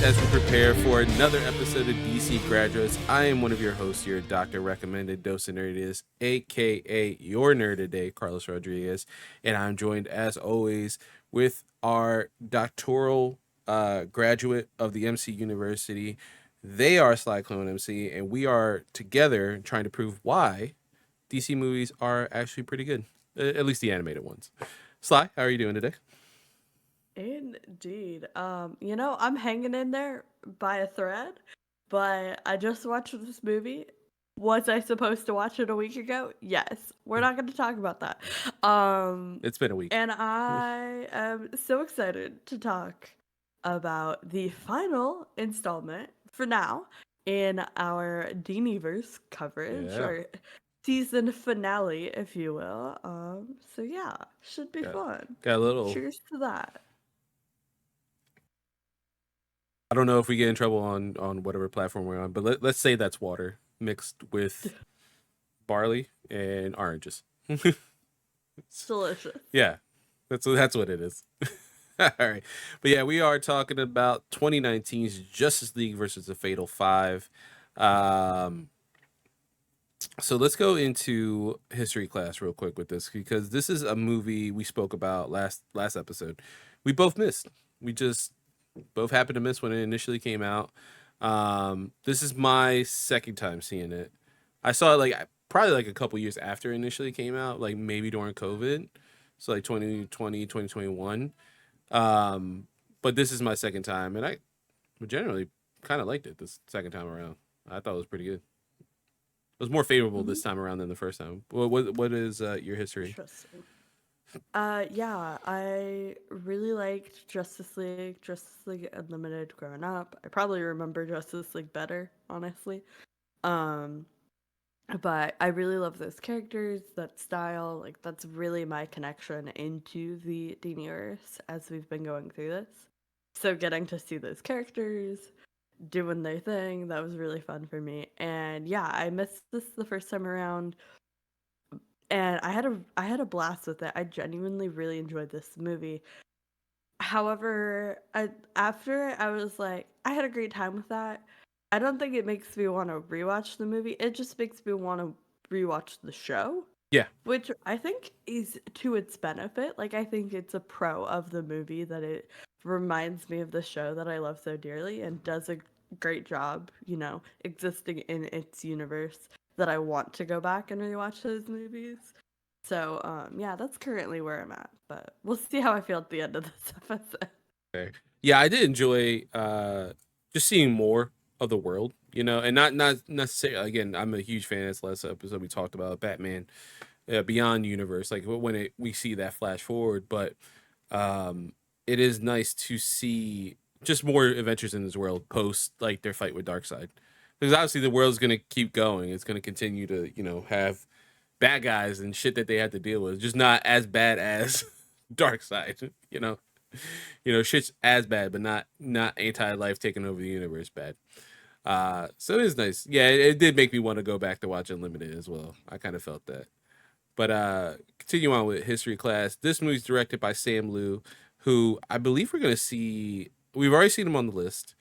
as we prepare for another episode of DC Graduates. I am one of your hosts here, Dr. Recommended Dose of Nerdiness, aka your nerd today, Carlos Rodriguez, and I'm joined as always with our doctoral graduate of the MC University. They are Sly Clone MC, and we are together trying to prove why DC movies are actually pretty good, at least the animated ones. Sly, how are you doing today? Indeed. I'm hanging in there by a thread, but I just watched this movie. Was I supposed to watch it a week ago? Yes. We're not going to talk about that. It's been a week. And I am so excited to talk about the final installment for now in our Deaniverse coverage, Yeah. or season finale, if you will. So yeah, should be fun. Got a little. Cheers to that. I don't know if we get in trouble on whatever platform we're on, but let's say that's water mixed with barley and oranges. Delicious. Yeah, that's what it is. All right, but yeah, we are talking about 2019's Justice League versus the Fatal Five. So let's go into history class real quick with this, because this is a movie we spoke about last episode. We both missed. We just both happened to miss when it initially came out. This is my second time seeing it. I saw it probably a couple years after it initially came out, like maybe during COVID. So like 2020, 2021. But this is my second time, and I generally kind of liked it this second time around. I thought it was pretty good. It was more favorable this time around than the first time. What is your history? Interesting. Yeah, I really liked Justice League Unlimited growing up. I probably remember Justice League better, honestly. Um, but I really love those characters, that style. Like, that's really my connection into the Universe as we've been going through this. So getting to see those characters doing their thing, that was really fun for me. And yeah, I missed this the first time around, and I had a blast with it. I genuinely really enjoyed this movie. However, after I was like, I had a great time with that. I don't think it makes me want to rewatch the movie. It just makes me want to rewatch the show, Yeah. which I think is to its benefit. Like, I think it's a pro of the movie that it reminds me of the show that I love so dearly and does a great job, existing in its universe, that I want to go back and rewatch those movies. So, yeah, that's currently where I'm at, but we'll see how I feel at the end of this episode. Okay. Yeah, I did enjoy just seeing more of the world, and not necessarily. Again, I'm a huge fan. As last episode we talked about Batman Beyond Universe, like when we see that flash forward, but it is nice to see just more adventures in this world post like their fight with Darkseid, because obviously the world's gonna keep going. It's gonna continue to have bad guys and shit that they have to deal with, just not as bad as Darkseid, shit's as bad, but not anti-life taking over the universe bad. So it is nice. Yeah, it did make me want to go back to watch Unlimited as well. I kind of felt that. But continue on with history class. This movie's directed by Sam Liu, who I believe we're gonna see. We've already seen him on the list,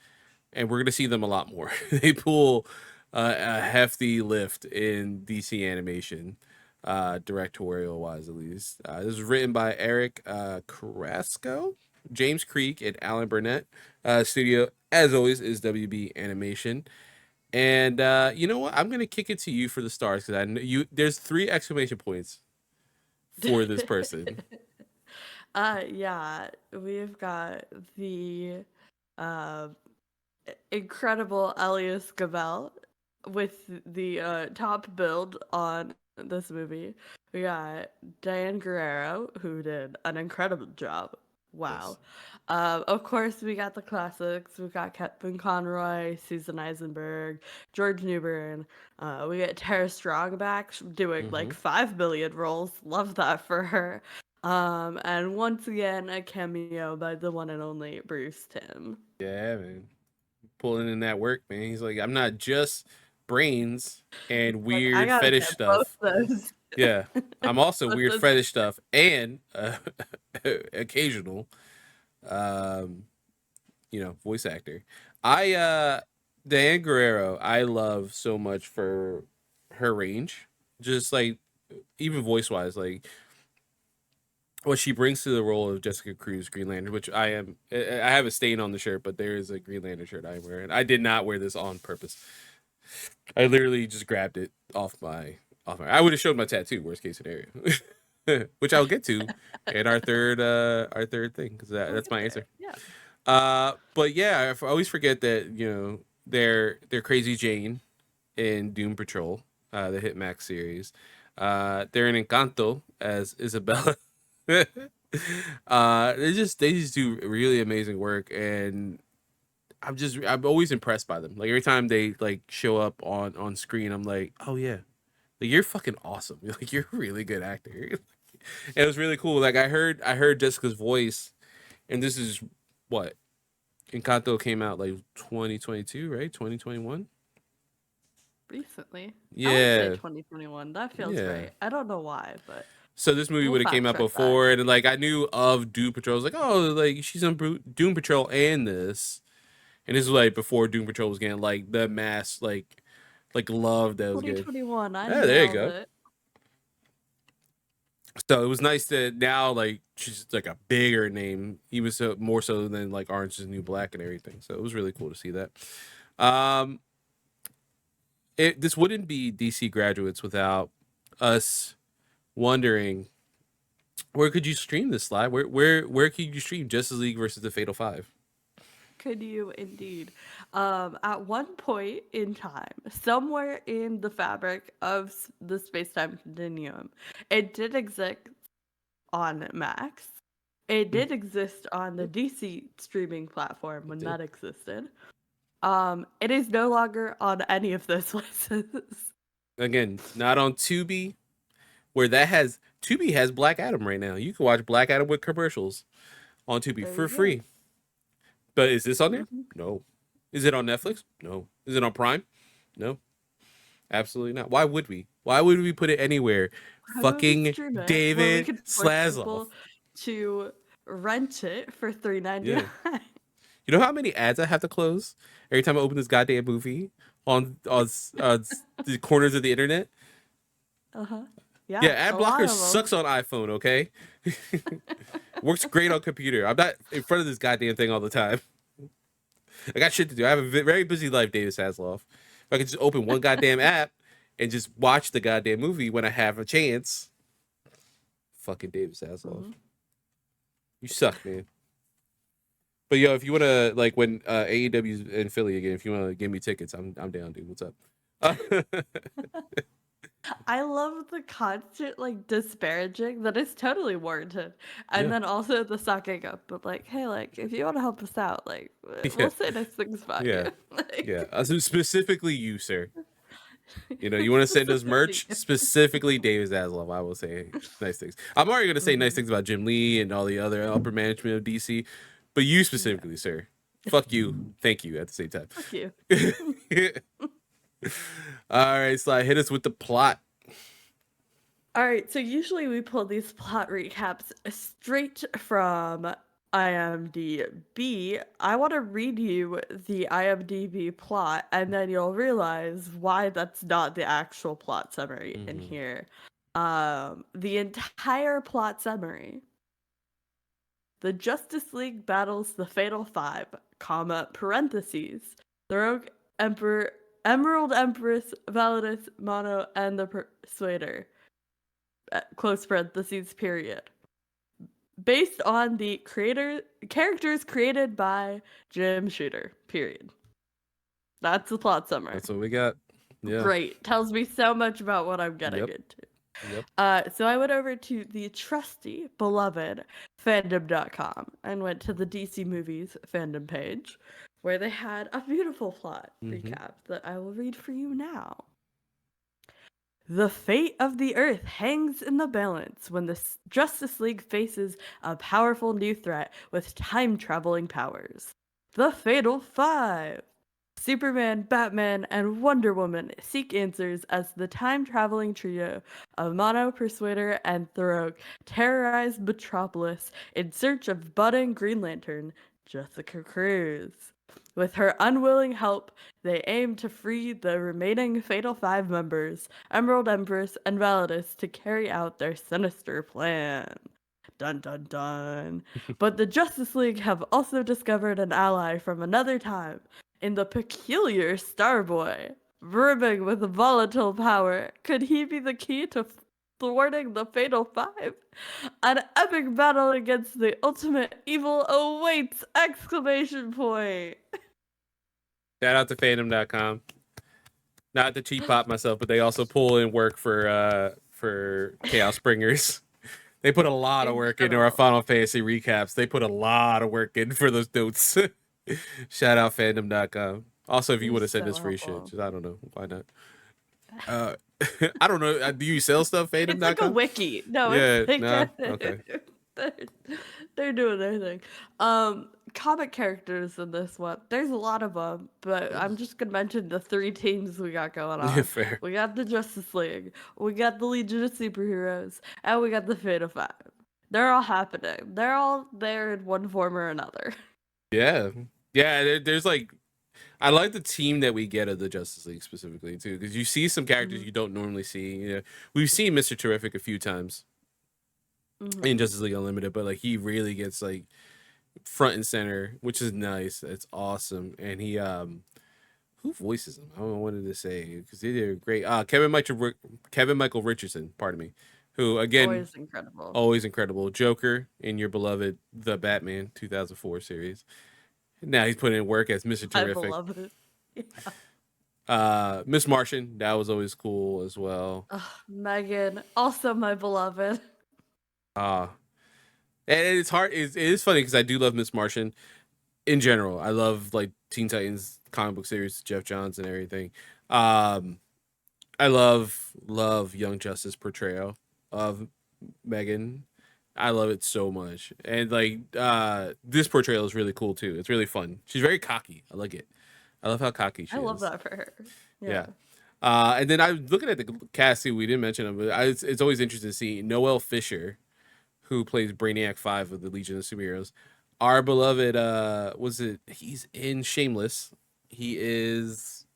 and we're gonna see them a lot more. They pull a hefty lift in DC animation, directorial wise at least. This was written by Eric Carrasco, James Creek, and Alan Burnett. Studio, as always, is WB Animation. And you know what? I'm gonna kick it to you for the stars, because I know you. There's 3 exclamation points for this person. Yeah, we've got the uh, incredible Elias Gabel with the top build on this movie. We got Diane Guerrero, who did an incredible job. Wow. Yes. Of course, we got the classics. We got Kevin Conroy, Susan Eisenberg, George Newbern. We get Tara Strong back doing like 5 million roles. Love that for her. And once again, a cameo by the one and only Bruce Timm. Yeah, man. Pulling in that work, man. He's like, I'm not just brains and Like, I weird gotta fetish get both stuff. those. Yeah, I'm also Both weird those. fetish stuff and occasional, um, voice actor. Diane Guerrero, I love so much for her range. Just like even voice wise, like what she brings to the role of Jessica Cruz, Green Lantern, which I have a stain on the shirt, but there is a Green Lantern shirt I'm wearing. I did not wear this on purpose. I literally just grabbed it off my. I would have showed my tattoo, worst case scenario. Which I'll get to in our third thing, because We'll that's get my there. answer. Yeah. But yeah, I always forget that they're Crazy Jane in Doom Patrol, the Hit Max series. They're in Encanto as Isabella. They just do really amazing work, and I'm always impressed by them. Like every time they like show up on screen, I'm like, oh yeah, like you're fucking awesome. Like you're a really good actor. And it was really cool. Like I heard Jessica's voice, and this is what Encanto came out like 2022, right? 2021. Recently. I want to say Yeah, 2021. That feels yeah. right. I don't know why, but So this movie we'll would have came fact out check that. before, and like I knew of Doom Patrol. I was like, oh, like she's on Doom Patrol and this, and this was like before Doom Patrol was getting like the mass like love that was getting. 2021. I Yeah, there you nailed go. it. So it was nice that now like she's like a bigger name, even so more so than like Orange is the New Black and everything. So it was really cool to see that. Um, this wouldn't be DC graduates without us wondering where could you stream this live? Where could you stream Justice League versus the Fatal Five? Could you indeed? At one point in time, somewhere in the fabric of the space-time continuum, it did exist on Max. It did exist on the DC streaming platform It when did. that existed. It is no longer on any of those places. Again, not on Tubi, where that has Tubi has Black Adam right now. You can watch Black Adam with commercials on Tubi There for you go. free. But is this on there? Mhm. No. Is it on Netflix? No. Is it on Prime? No. Absolutely not. Why would we? Why would we put it anywhere? How would we Fucking stream it where we David could force Slazloff. people to rent it for Yeah. $3.99? You know how many ads I have to close every time I open this goddamn movie on the corners of the internet? Uh-huh. Yeah, Yeah, ad a lot blocker of them. sucks on iPhone, okay? Works great on computer. I'm not in front of this goddamn thing all the time. I got shit to do. I have a very busy life, David Hasselhoff. If I could just open one goddamn app and just watch the goddamn movie when I have a chance. Fucking David Hasselhoff. Mhm. You suck, man. But yo, if you wanna like when AEW's in Philly again, if you wanna give me tickets, I'm down, dude. What's up? I love the constant like disparaging that is totally warranted, and Yeah, then also the sucking up. But like, hey, like if you want to help us out, like yeah, we'll say nice things about yeah, you. yeah. Like So specifically you, sir. You want to send us specifically. merch? Specifically David Zaslav. I will say nice things. I'm already gonna say nice Mhm. things about Jim Lee and all the other upper management of DC, but you Yeah, specifically, sir. Fuck you. Thank you at the same time. fuck you. All right, Sly, hit us with the plot. All right, so usually we pull these plot recaps straight from IMDb. I want to read you the IMDb plot, and then you'll realize why that's not the actual plot summary in Mm-hmm. here. The entire plot summary: the Justice League battles the Fatal Five, comma parentheses, the Rogue Emperor, Emerald Empress, Validus, Mono, and the Persuader. Close parentheses period, based on the characters created by Jim Shooter, period. That's the plot summary. That's what we got. Yeah. Great, tells me so much about what I'm getting Yep. into. Yep. So I went over to the trusty beloved fandom.com and went to the DC movies fandom page, where they had a beautiful plot Mm-hmm. recap that I will read for you now. The fate of the Earth hangs in the balance when the Justice League faces a powerful new threat with time-traveling powers. The Fatal Five! Superman, Batman, and Wonder Woman seek answers as the time-traveling trio of Mono, Persuader, and Thoreau terrorize Metropolis in search of budding Green Lantern, Jessica Cruz. With her unwilling help, they aim to free the remaining Fatal Five members, Emerald Empress and Validus, to carry out their sinister plan. Dun dun dun. But the Justice League have also discovered an ally from another time in the peculiar Starboy. Brimming with volatile power, could he be the key to thwarting the Fatal Five? An epic battle against the ultimate evil awaits! Exclamation point! Shout out to fandom.com. Not to cheap pop myself, but they also pull in work for Chaos Springers. They put a lot of work into our Incredible. Final Fantasy recaps. They put a lot of work in for those notes. Shout out fandom.com. Also, if you They're want to send so us free shit, helpful. just I don't know. Why not? Uh I don't know. Do you sell stuff, It's like a fandom.com? wiki. No, it's Yeah, like nah. Okay. they're, they're doing their thing. Comic characters in this one. There's a lot of them, but I'm just gonna mention the three teams we got going Yeah, on. fair. We got the Justice League, we got the Legion of Superheroes, and we got the Fatal Five. They're all happening. They're all there in one form or another. Yeah. Yeah, there's like I like the team that we get of the Justice League specifically too, because you see some characters Mhm. you don't normally see. You know, we've seen Mr. Terrific a few times in Mhm. Justice League Unlimited, but like he really gets like front and center, which is nice. It's awesome, and he who voices him? I don't know what to say because they did a great. Kevin Michael Richardson, pardon me, who again Always incredible. always incredible. Joker in your beloved The Batman 2004 series. Now he's putting in work as Mr. My Terrific. beloved. Miss Martian, that was always cool as well. Ugh, Megan, also my beloved. Uh and it's hard. It is funny because I do love Miss Martian in general. I love like Teen Titans comic book series, Jeff Johns and everything. Um, I love Young Justice portrayal of Megan. I love it so much, and like this portrayal is really cool too. It's really fun. She's very cocky. I like it. I love how cocky I she love is. that for her. Yeah. Yeah. And then I was looking at the cast too. We didn't mention him, but it's always interesting to see Noel Fisher, who plays Brainiac 5 of the Legion of Superheroes. Our beloved, he's in Shameless. He is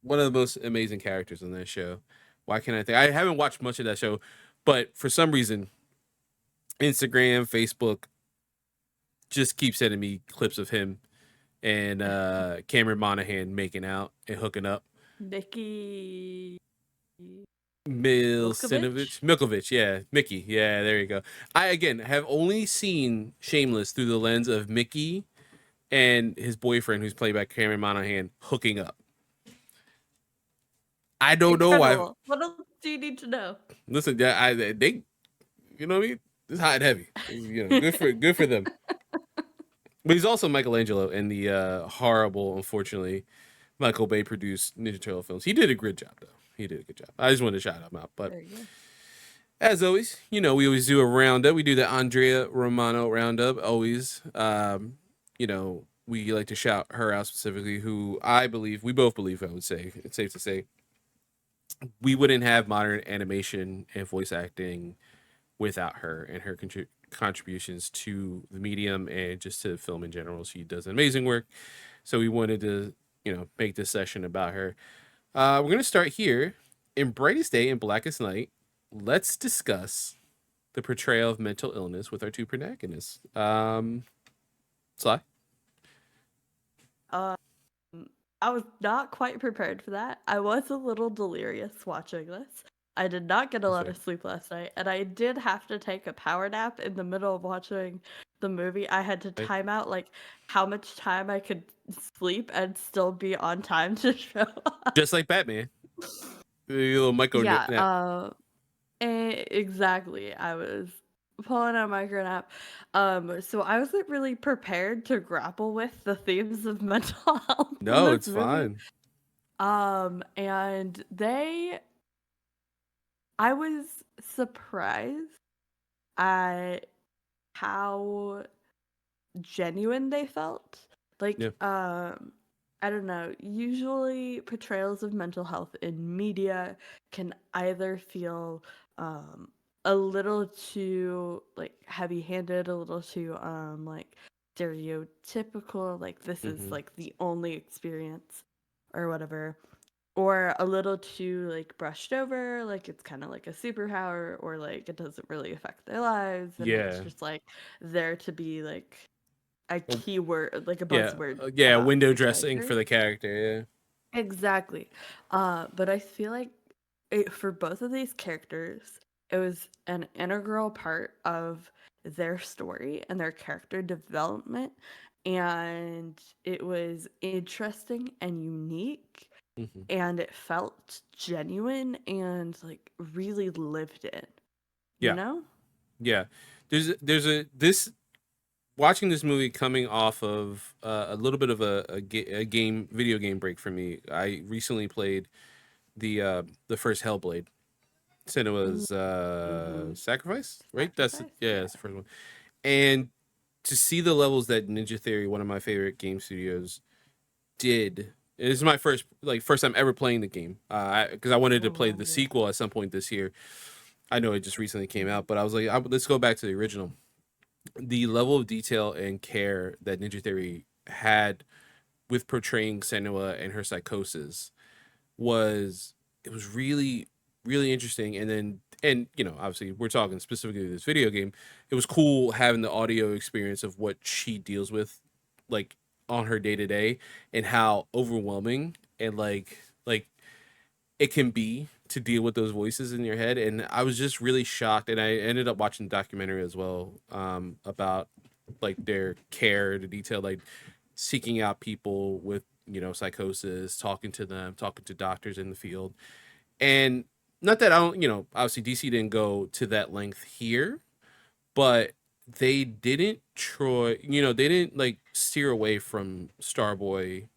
one of the most amazing characters in that show. Why can't I think? I haven't watched much of that show, but for some reason, Instagram, Facebook just keep sending me clips of him and Cameron Monaghan making out and hooking up. Nikki Milsinovich, Milkovich? Milkovich, yeah, Mickey, yeah, there you go. I again have only seen Shameless through the lens of Mickey and his boyfriend, who's played by Cameron Monaghan, hooking up. I don't know why. Incredible. What else do you need to know? Listen, they, you know what I mean? It's hot and heavy. You know, good for them. But he's also Michelangelo in the horrible, unfortunately, Michael Bay produced Ninja Turtle films. He did a good job though. He did a good job. I just wanted to shout him out, but There you go. as always, you know, we always do a roundup. We do the Andrea Romano roundup. Always, you know, we like to shout her out specifically, who I believe, we both believe, I would say, it's safe to say, we wouldn't have modern animation and voice acting without her and her contributions to the medium and just to film in general. She does amazing work. So we wanted to, you know, make this session about her. We're going to start here. In Brightest Day and Blackest Night, let's discuss the portrayal of mental illness with our two protagonists. Sly? Um, I was not quite prepared for that. I was a little delirious watching this. I did not get a That's lot fair. of sleep last night, and I did have to take a power nap in the middle of watching the movie. I had to Right? time out like how much time I could sleep and still be on time to show up. Just like Batman. A little micro Yeah, nap. exactly. I was pulling a micro nap. So I wasn't really prepared to grapple with the themes of mental health in No, this it's movie. fine. And I was surprised at how genuine they felt. Like, Yeah. I don't know, usually portrayals of mental health in media can either feel a little too like heavy-handed, a little too like stereotypical, like this is Hmm. like the only experience or whatever, or a little too like brushed over, like it's kind of like a superpower, or like it doesn't really affect their lives and it's Yeah. just like there to be like a Oh, keyword, like a yeah. buzzword Yeah. about Window the dressing character. for the character. Exactly. But I feel like for both of these characters, it was an integral part of their story and their character development. And it was interesting and unique. Yeah. Hmm. And it felt genuine and like really lived in, you Yeah. know? Yeah. There's a this watching this movie coming off of a little bit of a game video game break for me. I recently played the first Hellblade. Said it was Mm-hmm. Sacrifice, right? Sacrifice? Yeah, Yeah. that's the first one. And to see the levels that Ninja Theory, one of my favorite game studios, did. This is my first time ever playing the game. Because I wanted to Oh, play wow. the Yeah. sequel at some point this year. I know it just recently came Mm-hmm. out, but I was like, let's go back to the original. The level of detail and care that Ninja Theory had with portraying Senua and her psychosis was it was really interesting. And then obviously we're talking specifically this video game. It was cool having the audio experience of what she deals with, like on her day to day, and how overwhelming and like it can be to deal with those voices in your head. And I was just really shocked, and I ended up watching the documentary as well, about like their care to detail, like seeking out people with psychosis, talking to them, talking to doctors in the field. And not that I don't, obviously DC didn't go to that length here, but they didn't they didn't like steer away from Starboy,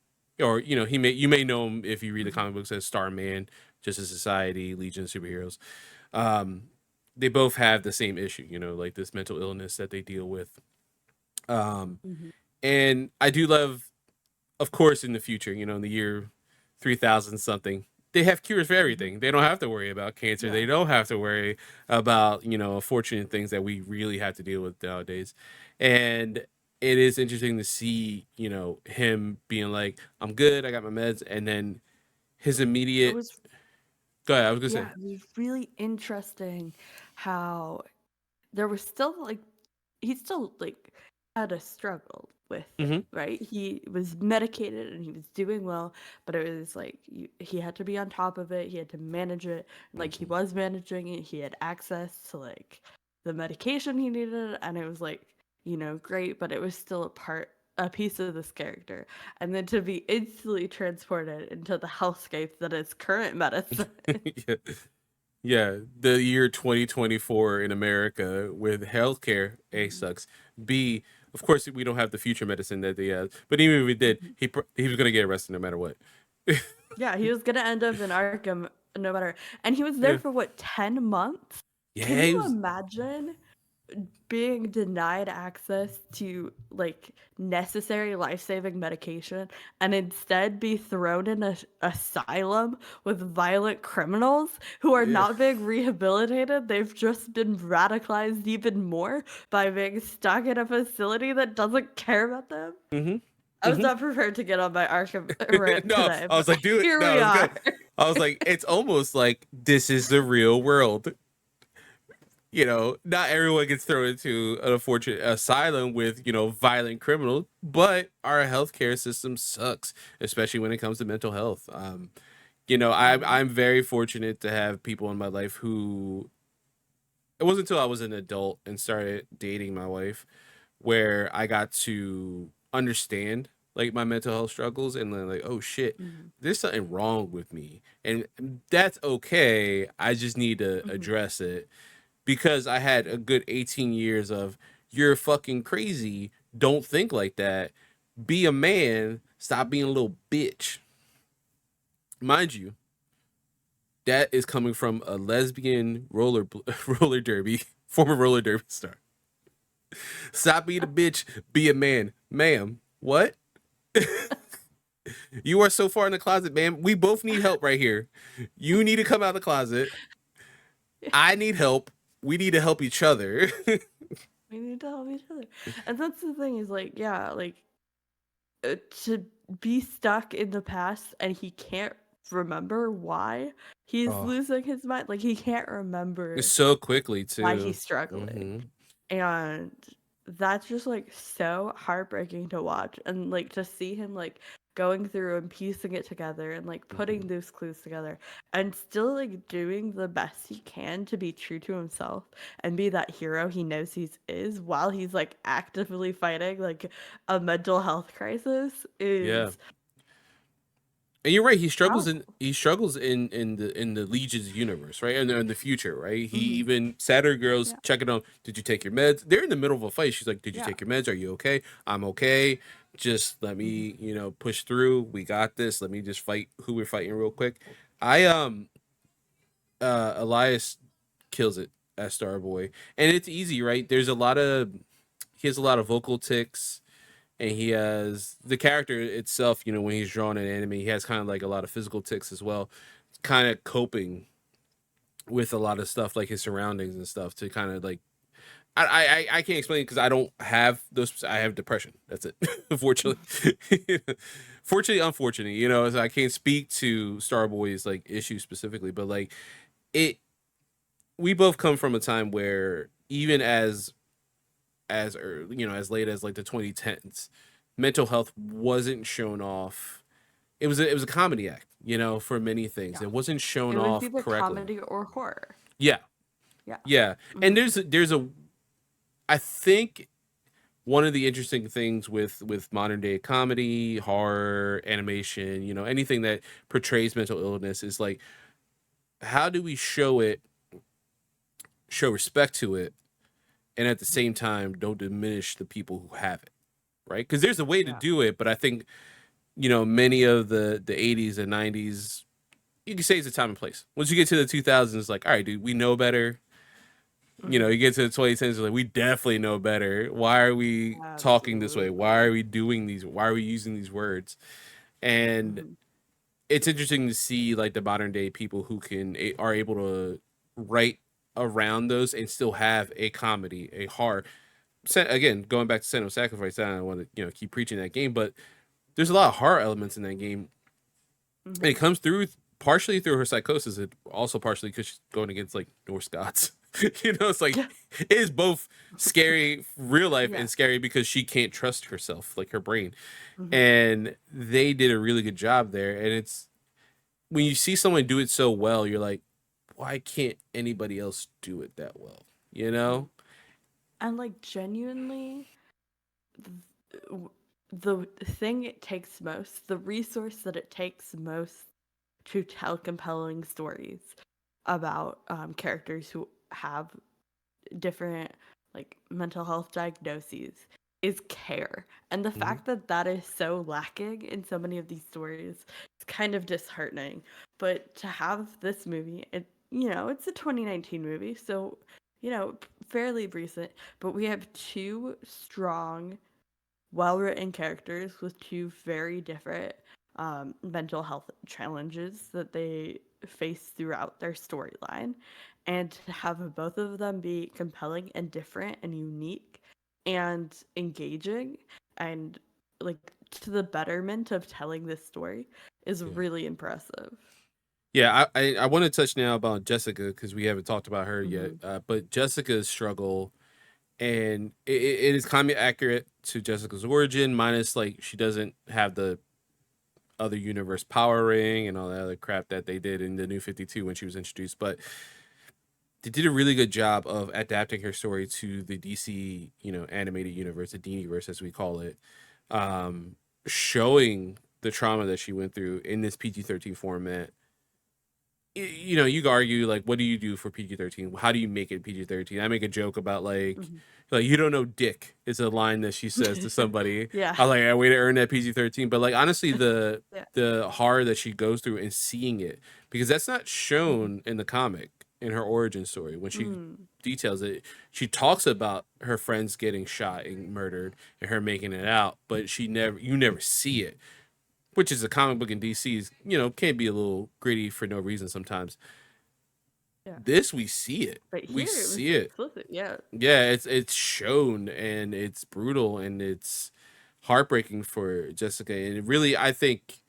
or you may know him if you read the Mm-hmm. comic books as Starman, Justice Society, Legion of Superheroes. um they both have the same issue, like this mental illness that they deal with. um Mm-hmm. and I do love, of course, in the future, in the year 3000 something, they have cures for Mm-hmm. everything. They don't have to worry about cancer. They Yeah. don't have to worry about, unfortunate things that we really have to deal with nowadays. And it is interesting to see, him being like, I'm good, I got my meds. And then his It immediate, was, go ahead, I was going to yeah, say, it was really interesting how there was still like he still like had a struggle with it, mm-hmm, right? He was medicated and he was doing well, but it was like he had to be on top of it. He had to manage it. Like he mm-hmm. was managing it. He had access to like the medication he needed, and it was like great, but it was still a piece of this character. And then to be instantly transported into the hellscape that is current medicine. Yeah. Yeah, the year 2024 in America with healthcare, A, Mhm. sucks. B, of course, we don't have the future medicine that they have. But even if we did, Mhm. he was gonna get arrested no matter what. Yeah, he was gonna end up in Arkham no matter. And he was there Yeah, for what, 10 months? Can yeah, he you was. imagine being denied access to like necessary life-saving medication and instead be thrown in a asylum with violent criminals who are Yeah. not being rehabilitated? They've just been radicalized even more by being stuck in a facility that doesn't care about them. Mm-hmm. I was Mm-hmm. not prepared to get on my Arkham rant No, today, I was but like, do it. here No, we it was good. are. I was like, it's almost like this is the real world. Not everyone gets thrown into an unfortunate asylum with, violent criminals, but our healthcare system sucks, especially when it comes to mental health. Mhm. I'm very fortunate to have people in my life who, it wasn't until I was an adult and started dating my wife where I got to understand like my mental health struggles, and then like, oh shit, Mhm. there's something wrong with me. And that's okay. I just need to Mhm. address it, because I had a good 18 years of, you're fucking crazy. Don't think like that. Be a man. Stop being a little bitch. Mind you, that is coming from a lesbian roller derby, former roller derby star. Stop being a bitch. Be a man. Ma'am, what? You are so far in the closet, ma'am. We both need help right here. You need to come out of the closet. I need help. We need to help each other. We need to help each other. And that's the thing is like, yeah, like to be stuck in the past and he can't remember why he's Oh, losing his mind. Like he can't it's remember so quickly why too. he's struggling. Hmm. And that's just like so heartbreaking to watch and like to see him like going through and piecing it together and like putting Hmm. those clues together and still like doing the best he can to be true to himself and be that hero he knows is while he's like actively fighting like a mental health crisis Yeah. is And you're right. powerful. He struggles in the Legion's universe, right? And in the future, right? He Hmm. even Saturn girls Yeah. checking on. Did you take your meds? They're in the middle of a fight. She's like, "Did you Yeah. take your meds? Are you okay? I'm okay. Just let Hmm. me, push through. We got this. Let me just fight who we're fighting real quick." I Elias kills it as Starboy, and it's easy, right? He has a lot of vocal tics, and he has the character itself. When he's drawn in anime, he has kind of like a lot of physical tics as well, kind of coping with a lot of stuff like his surroundings and stuff to kind of like I can't explain it because I don't have those. I have depression. That's it. Unfortunately, fortunately, unfortunately, so I can't speak to Starboy's like issue specifically, but like it. We both come from a time where even as late as like the 2010s, mental health wasn't shown off. It was a comedy act, for many things. Yeah. It wasn't shown It was off either correctly. comedy or horror. Yeah, Yeah. yeah. Hmm. And there's a I think one of the interesting things with modern day comedy, horror, animation, anything that portrays mental illness is like how do we show respect to it, and at the same time don't diminish the people who have it, right? Because there's a way to Yeah. do it, but I think many of the 80s and 90s, you can say it's a time and place. Once you get to the 2000s, it's like, all right, dude, we know better. Hmm. You get to the 2010s, it's like, we definitely know better. Why are we talking this way? Why Absolutely. are we doing these? Why are we using these words? And Hmm. it's interesting to see like the modern day people who are able to write around those and still have a comedy, a horror. Again, going back to Sentinel Sacrifice, I don't want to keep preaching that game, but there's a lot of horror elements in that game, and it Hmm. comes through partially through her psychosis, and also partially because she's going against like Norse gods. It's like Yeah. it is both scary real life Yeah. and scary because she can't trust herself, like her brain. Hmm. And they did a really good job there. And it's when you see someone do it so well, you're like, why can't anybody else do it that well? You know? And like genuinely, th- the thing it takes most, the resource that it takes most to tell compelling stories about characters who have different like mental health diagnoses is care. And the Mhm. fact that that is so lacking in so many of these stories is kind of disheartening. But to have this movie, it's a 2019 movie, so fairly recent, but we have two strong, well-written characters with two very different mental health challenges that they face throughout their storyline, and to have both of them be compelling and different and unique and engaging and like to the betterment of telling this story is Yeah. really impressive. Yeah, I want to touch now about Jessica because we haven't talked about her yet. Hmm. But Jessica's struggle, and it is kind of accurate to Jessica's origin, minus like she doesn't have the other universe power ring and all that other crap that they did in the New 52 when she was introduced. But they did a really good job of adapting her story to the DC, animated universe, the Diniverse as we call it, um, showing the trauma that she went through in this PG-13 format. You could argue like, what do you do for PG-13? How do you make it PG-13? I make a joke about Hmm. like you don't know dick is a line that she says to somebody. Yeah. I like a way to earn that PG-13, but like honestly, the Yeah. the horror that she goes through and seeing it, because that's not Hmm. shown in the comic in her origin story when she Mm. details it. She talks about her friends getting shot and murdered and her making it out, but you never see it, which is a comic book in DC's, can be a little gritty for no reason sometimes. Yeah. This we see it. But We here it was see it. explicit. Yeah. Yeah, it's shown and it's brutal and it's heartbreaking for Jessica. And it really, I think,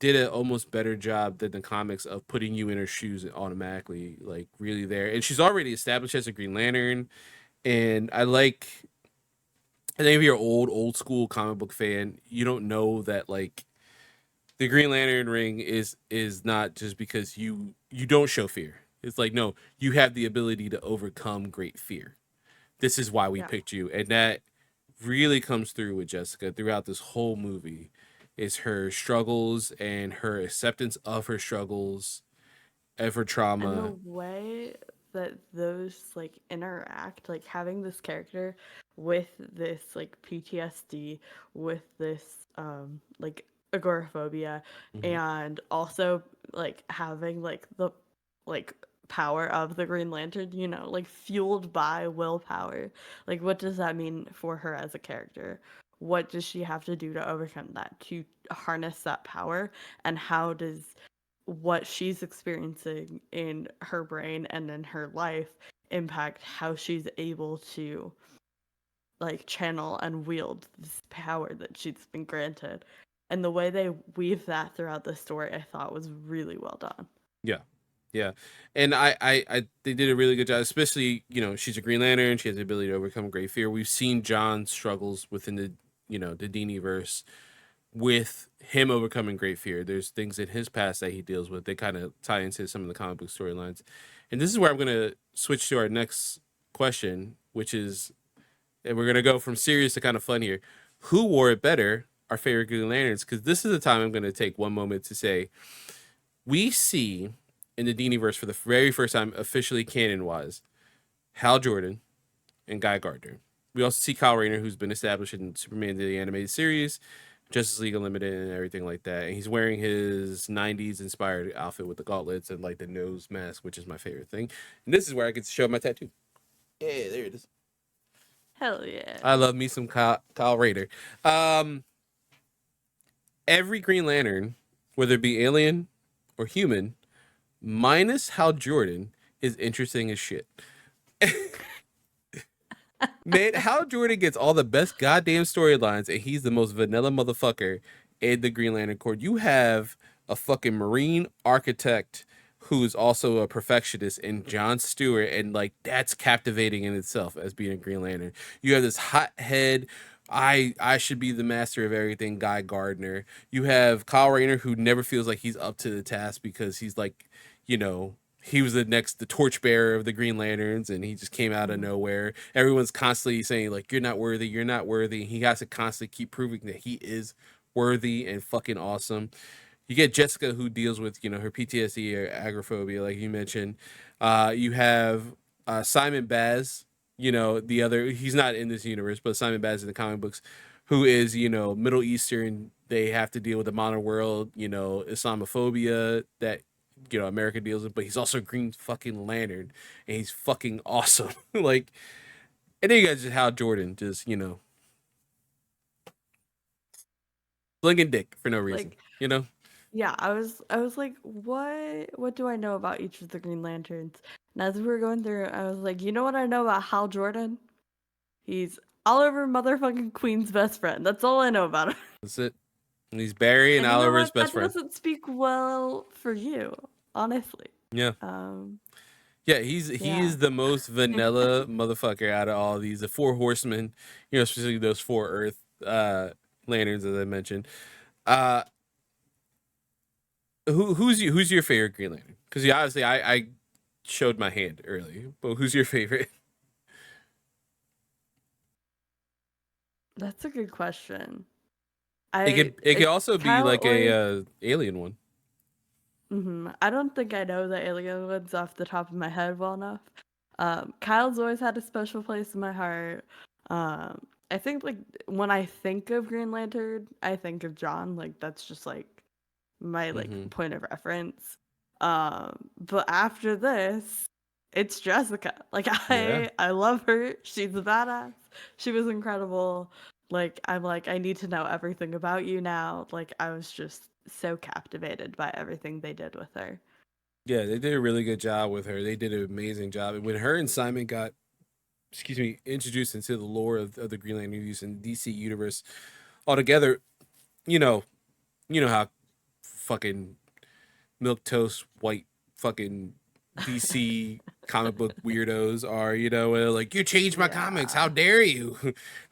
did an almost better job than the comics of putting you in her shoes automatically, like really there. And she's already established as a Green Lantern. And I think if you're an old school comic book fan, you don't know that like the Green Lantern ring is not just because you don't show fear. It's like no, you have the ability to overcome great fear. This is why we Yeah. picked you, and that really comes through with Jessica throughout this whole movie. Is her struggles and her acceptance of her struggles, of her And the trauma. way that those like interact, like having this character with this like PTSD, with this like agoraphobia, Mhm. and also like having like the like power of the Green Lantern, you know, like fueled by willpower. Like what does that mean for her as a character? What does she have to do to overcome that, to harness that power? And how does what she's experiencing in her brain and in her life impact how she's able to like channel and wield this power that she's been granted? And the way they weave that throughout the story I thought was really well done. Yeah, yeah, and they did a really good job. Especially, she's a Green Lantern. She has the ability to overcome great fear. We've seen John's struggles within the Dini verse with him overcoming great fear. There's things in his past that he deals with. They kind of tie into some of the comic book storylines. And this is where I'm going to switch to our next question, which is, and we're going to go from serious to kind of fun here. Who wore it better? Our favorite Green Lanterns. Because this is the time I'm going to take one moment to say, we see in the Diniverse for the very first time, officially canon wise, Hal Jordan and Guy Gardner. We also see Kyle Rayner, who's been established in Superman the Animated Series, Justice League Unlimited, and everything like that. And he's wearing his 90s inspired outfit with the gauntlets and like the nose mask, which is my favorite thing. And this is where I get to show my tattoo. Yeah, there it is. Hell yeah. I love me some Kyle Rayner. Um, every Green Lantern, whether it be alien or human, minus Hal Jordan, is interesting as shit. Man, Hal Jordan gets all the best goddamn storylines, and he's the most vanilla motherfucker in the Green Lantern Corps. You have a fucking marine architect who's also a perfectionist in John Stewart, and like that's captivating in itself as being a Green Lantern. You have this hothead. I should be the master of everything, Guy Gardner. You have Kyle Rayner, who never feels like he's up to the task because he's like, he was the torchbearer of the Green Lanterns, and he just came out of Mhm. nowhere. Everyone's constantly saying like, "You're not worthy, you're not worthy." He has to constantly keep proving that he is worthy and fucking awesome. You get Jessica, who deals with her PTSD or agoraphobia, like you mentioned. You have Simon Baz. The other, he's not in this universe, but Simon Baz in the comic books, who is Middle Eastern. They have to deal with the modern world, Islamophobia that America deals with, but he's also a Green fucking Lantern, and he's fucking awesome. Like, and then you guys just Hal Jordan, just blinging dick for no reason, Like you know. yeah, I was like, what do I know about each of the Green Lanterns? And as we were going through, I was like, you know what I know about Hal Jordan? He's Oliver motherfucking Queen's best friend. That's all I know about him. That's it. And he's Barry and And you know Oliver's what? best That friend. doesn't speak well for you, honestly. Yeah. Um, Yeah, he yeah. is the most vanilla motherfucker out of all these. The four horsemen, specifically those four Earth lanterns as I mentioned. Uh who's your favorite Green Lantern? Because yeah, obviously I showed my hand earlier, but who's your favorite? That's a good question. It could It's also be Kyle like a always. alien one. I don't think I know the alien ones off the top of my head well enough. Kyle's always had a special place in my heart. I think like when I think of Green Lantern, I think of John. Like that's just like my like Mm-hmm. point of reference. But after this, it's Jessica. Like Yeah. I love her. She's a badass. She was incredible. Like I'm like I need to know everything about you now. Like I was just so captivated by everything they did with her. Yeah, they did a really good job with her. They did an amazing job. And when her and Simon got, excuse me, introduced into the lore of the Green Lantern use in DC universe altogether, you know, you know how fucking milk toast white fucking DC comic book weirdos are, like, you changed my comics, how Yeah. dare you?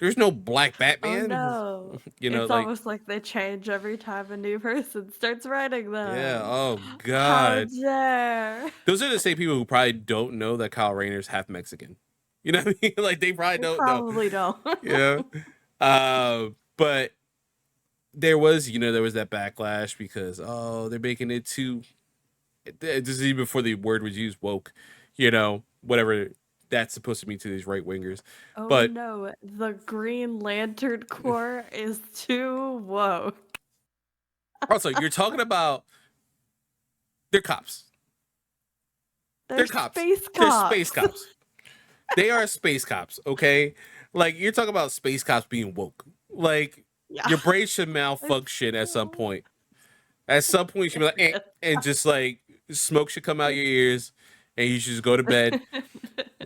There's no black Oh Batman. no. It's Like, almost like they change every time a new person starts writing yeah, them. oh How god. dare. Those are the same people who probably don't know that Kyle Rayner's half Mexican. You know what I mean? Like, they probably They don't know. probably don't. Yeah. But there was, there was that backlash because, they're making it too, this is even before the word was used, woke, whatever that's supposed to mean to these right wingers. Oh But no, the Green Lantern Corps is too woke. also, you're talking about, they're cops. They're They're cops. space They're space cops. cops. They are space cops, okay? Like, you're talking about space cops being woke. Like, Yeah. your brain should It's malfunction at some so point. At some point, you should be like, and just like smoke should come out your ears, and you should just go to bed.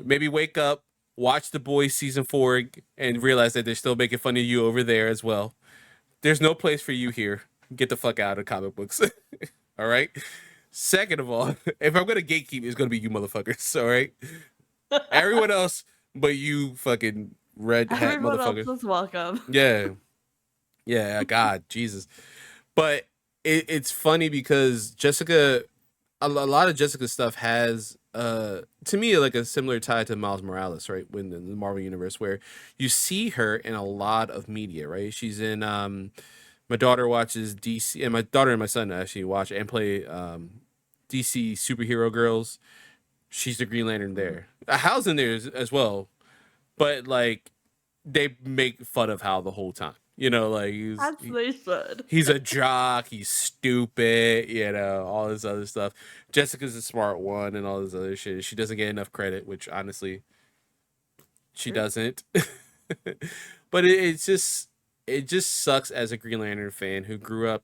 Maybe wake up, watch The Boys season 4, and realize that they're still making fun of you over there as well. There's no place for you here. Get the fuck out of comic books. All right. Second of all, if I'm gonna gatekeep, it's gonna be you motherfuckers. All right. Everyone else, but you fucking red hat Everyone else motherfuckers. is welcome. Yeah. Yeah. God, Jesus. But it's funny because Jessica, a lot of Jessica's stuff has, to me, like a similar tie to Miles Morales, right? When in the Marvel universe, where you see her in a lot of media, right? She's in, my daughter watches DC, and my daughter and my son actually watch and play DC superhero girls. She's the Green Lantern Mhm. there. Hal's in there as well, but like, they make fun of Hal the whole time. Like, As they should. he's a jock, he's stupid, all this other stuff. Jessica's a smart one and all this other shit. She doesn't get enough credit, which honestly she True. doesn't. But it just sucks as a Green Lantern fan who grew up,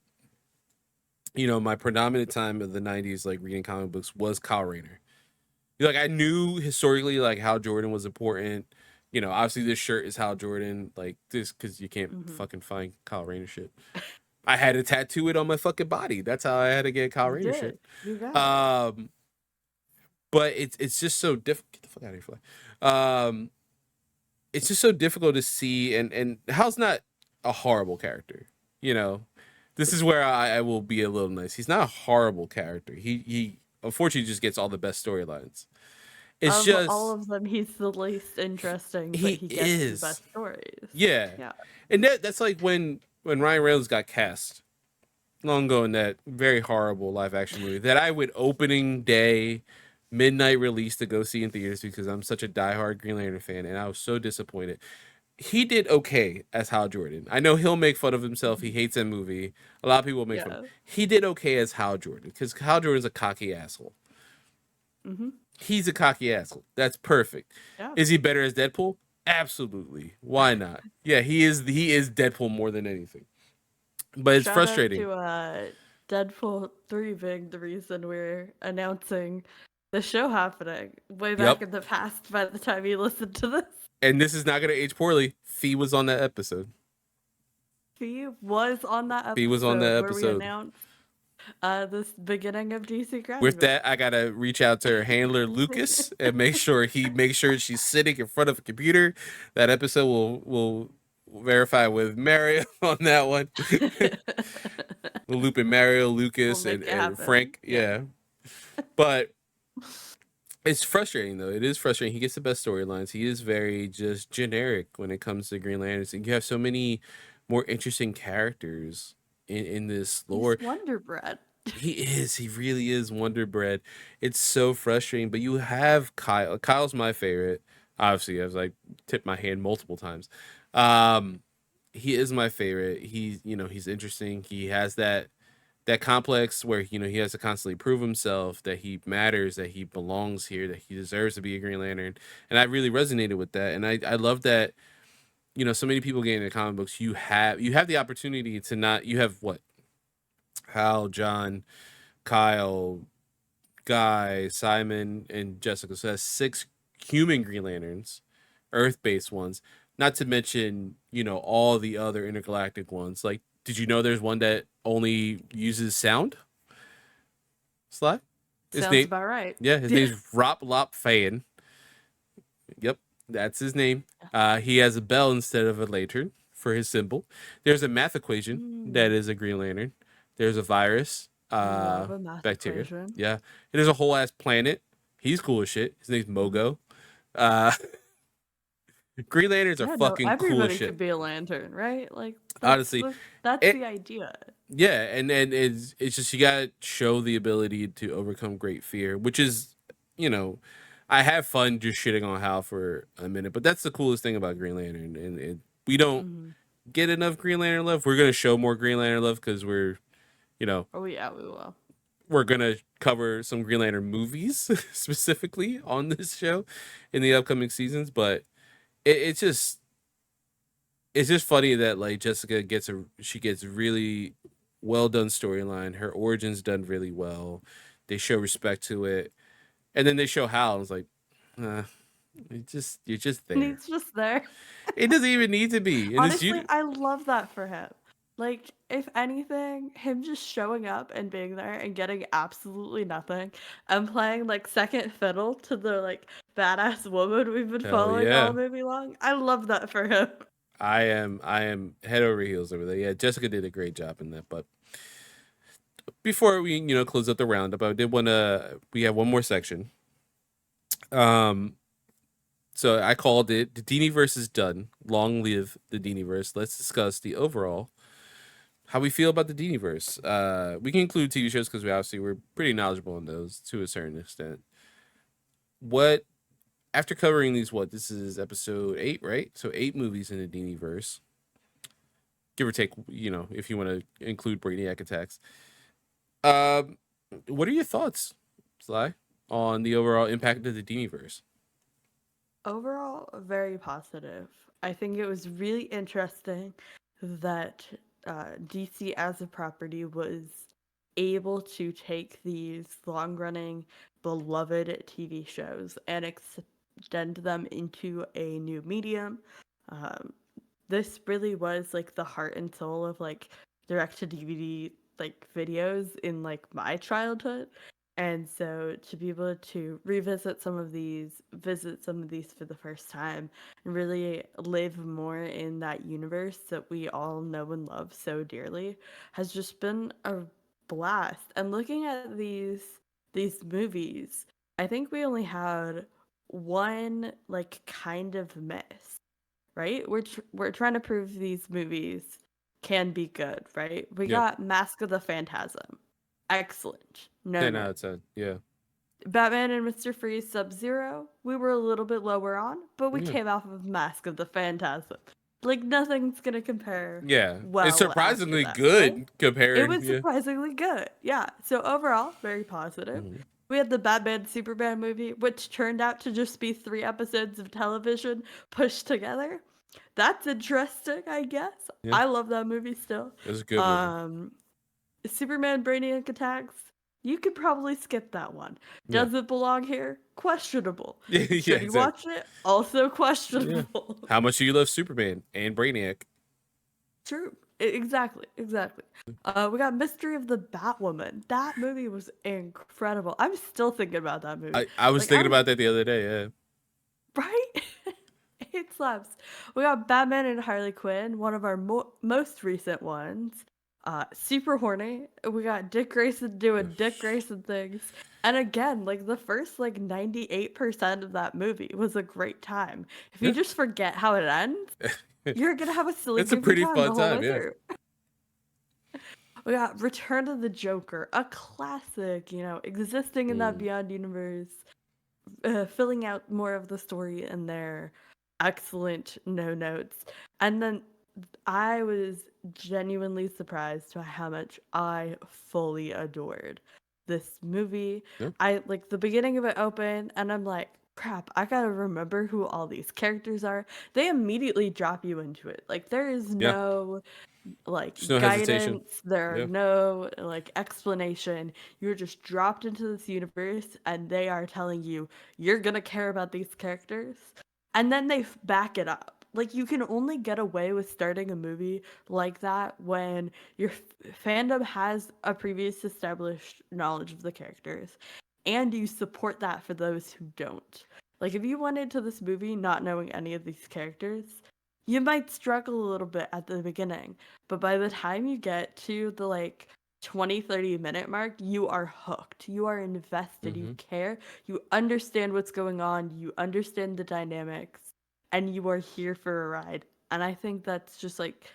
my predominant time of the 90s, like reading comic books, was Kyle Rayner. Like, I knew historically, like, Hal Jordan was important. Obviously this shirt is Hal Jordan, like this, because you can't Mhm. fucking find Kyle Rayner shit. I had to tattoo it on my fucking body. That's how I had to get Kyle You Rayner shit. did. You got it. Um, but it's just so difficult. Get the fuck out of here, Fly. It's just so difficult to see, and Hal's not a horrible character. You know, this is where I will be a little nice. He's not a horrible character. He unfortunately just gets all the best storylines. It's Of all just of them, he's the least interesting, but he he gets the is. best stories. Yeah, Yeah. and that's like when Ryan Reynolds got cast long ago in that very horrible live action movie that I would opening day midnight release to go see in theaters because I'm such a diehard Green Lantern fan, and I was so disappointed. He did okay as Hal Jordan. I know he'll make fun of himself. He Mhm. hates that movie. A lot of people make fun of him. Yeah. He did okay as Hal Jordan because Hal Jordan's a cocky asshole. Mhm. He's a cocky asshole. That's perfect. Yeah. Is he better as Deadpool? Absolutely. Why not? Yeah, he is. He is Deadpool more than anything. But it's Shout out frustrating. to Deadpool 3 being the reason we're announcing the show happening way back Yep. in the past by the time you listen to this. And this is not going to age poorly. Fee was on that episode. Fee was on that Fee was on that episode where we episode. announced this beginning of DC With Graduate. that, I gotta reach out to her handler Lucas and make sure she's sitting in front of a computer. That episode will verify with Mario on that one. We'll loop in Mario, We'll Lucas, make it and happen. Frank. Yeah. But it's frustrating though. It is frustrating. He gets the best storylines. He is very just generic when it comes to Green Lanterns. And you have so many more interesting characters in this lore. He's Wonder Bread. He is. He really is Wonder Bread. It's so frustrating. But you have Kyle. Kyle's my favorite. Obviously, I've like tipped my hand multiple times. He is my favorite. He's interesting. He has that complex where he has to constantly prove himself that he matters, that he belongs here, that he deserves to be a Green Lantern. And I really resonated with that. And I love that, so many people get into comic books. You have the opportunity to not. You have what? Hal, John, Kyle, Guy, Simon, and Jessica. So that's 6 human Green Lanterns, Earth-based ones. Not to mention, all the other intergalactic ones. Like, did you know there's one that only uses sound? Sly? His Sounds name, about right. yeah, his Yeah. name's Rop Lop Fan. Yep, that's his name. He has a bell instead of a lantern for his symbol. There's a math equation that Mm, is a Green Lantern. There's a virus, love a math bacteria. equation. Yeah, and there's a whole ass planet. He's cool as shit. His name's Mhm. Mogo. Uh, Green Lanterns are Yeah, no, fucking cool as everybody shit. could be a lantern, right? Like Honestly, that's it the idea. yeah, and it's just you gotta show the ability to overcome great fear, which is, you know, I have fun just shitting on Hal for a minute, but that's the coolest thing about Green Lantern, and we don't Hmm. get enough Green Lantern love. We're gonna show more Green Lantern love because you know, Oh yeah, we will. we're gonna cover some Green Lantern movies specifically on this show in the upcoming seasons, but it's just funny that like Jessica gets really well done storyline. Her origins done really well. They show respect to it, and then they show how. It's like, uh, you're just And there. he's just there. It doesn't even need to be, and it's Honestly, you. I love that for him. Like, if anything, him just showing up and being there and getting absolutely nothing and playing like second fiddle to the like badass woman we've been Hell following all yeah, movie long. I love that for him. I am head over heels over there. Yeah, Jessica did a great job in that. But before we close up the roundup, I did want to. We have one more section. Um, So I called it the Diniverse is done. Long live the Diniverse. Let's discuss the overall how we feel about the Diniverse. We can include TV shows because we're pretty knowledgeable on those to a certain extent. What after covering these, this is episode 8, right? So 8 movies in the Diniverse, give or take. If you want to include Brainiac attacks. Um, what are your thoughts, Sly, on the overall impact of the Diniverse? Overall, very positive. I think it was really interesting that DC as a property was able to take these long running, beloved TV shows and extend them into a new medium. Um, this really was like the heart and soul of like direct to DVD like videos in like my childhood. And so to be able to visit some of these for the first time and really live more in that universe that we all know and love so dearly has just been a blast. And looking at these movies, I think we only had one like kind of miss, right? We're trying to prove these movies can be good, right? We Yeah, got Mask of the Phantasm. Excellent. No 10 out of notes. 10. Yeah, Batman and Mr. Freeze Sub-Zero, we were a little bit lower on, but we yeah. came off of Mask of the Phantasm. Like nothing's gonna compare Yeah, it's well after surprisingly that, right? good It comparing. was Yeah, surprisingly good. Yeah. So overall, very positive. mhm, We had the Batman Superman movie, which turned out to just be 3 episodes of television pushed together. That's interesting, I guess. yeah, I love that movie still. it was a good movie. Um, Superman Brainiac Attacks. You could probably skip that one. Yeah, Does it belong here? Questionable. yeah, yeah, Should you exactly. watch it? Also Yeah. questionable. How much do you love Superman and Brainiac? True. Exactly. Exactly. We got Mystery of the Batwoman. That movie was incredible. I'm still thinking about that movie. I was Like thinking I'm about that the other day. Yeah, right. It slaps. We got Batman and Harley Quinn, one of our most recent ones. Super horny. We got Dick Grayson doing Dick Grayson things. And again, like the first like 98% of that movie was a great time. If you yeah. just forget how it ends, you're gonna have a silly It's a goofy pretty time fun the whole time. way Yeah, through. We got Return of the Joker, a classic, existing in that mm, Beyond universe, filling out more of the story in there. Excellent no notes. And then I was genuinely surprised by how much I fully adored this movie. yeah, I like the beginning of it open and I'm like, crap, I gotta remember who all these characters are. They immediately drop you into it. Like there is Yeah, no like there's no hesitation. guidance, there are Yeah. no like explanation. You're just dropped into this universe and they are telling you you're gonna care about these characters. And then they back it up. Like you can only get away with starting a movie like that when your fandom has a previous established knowledge of the characters and you support that for those who don't. Like if you went into this movie not knowing any of these characters, you might struggle a little bit at the beginning, but by the time you get to the like 20-30 minute mark, you are hooked. You are invested. You Mm-hmm. care. You understand what's going on. You understand the dynamics and you are here for a ride. And I think that's just like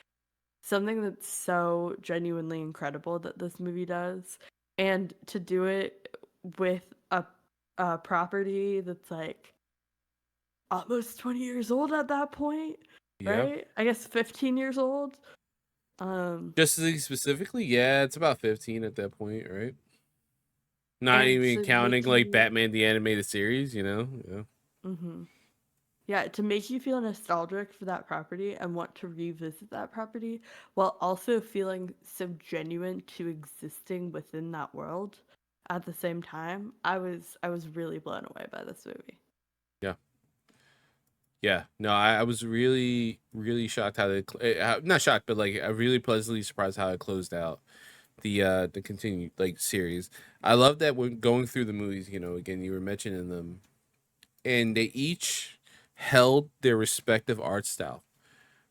something that's so genuinely incredible that this movie does. And to do it with a property that's like almost 20 years old at that point, Yeah. right? I guess 15 years old. Um, Justice League specifically, yeah, it's about 15 at that point, right? Not and even to counting make like you, Batman the animated series, you know? Yeah. mm-hmm. Yeah, to make you feel nostalgic for that property and want to revisit that property while also feeling so genuine to existing within that world at the same time. I was really blown away by this movie. Yeah. Yeah. No, I was really, really shocked how they, not shocked, but like, I really pleasantly surprised how it closed out the continued like series. I love that when going through the movies, you know, again, you were mentioning them, and they each held their respective art style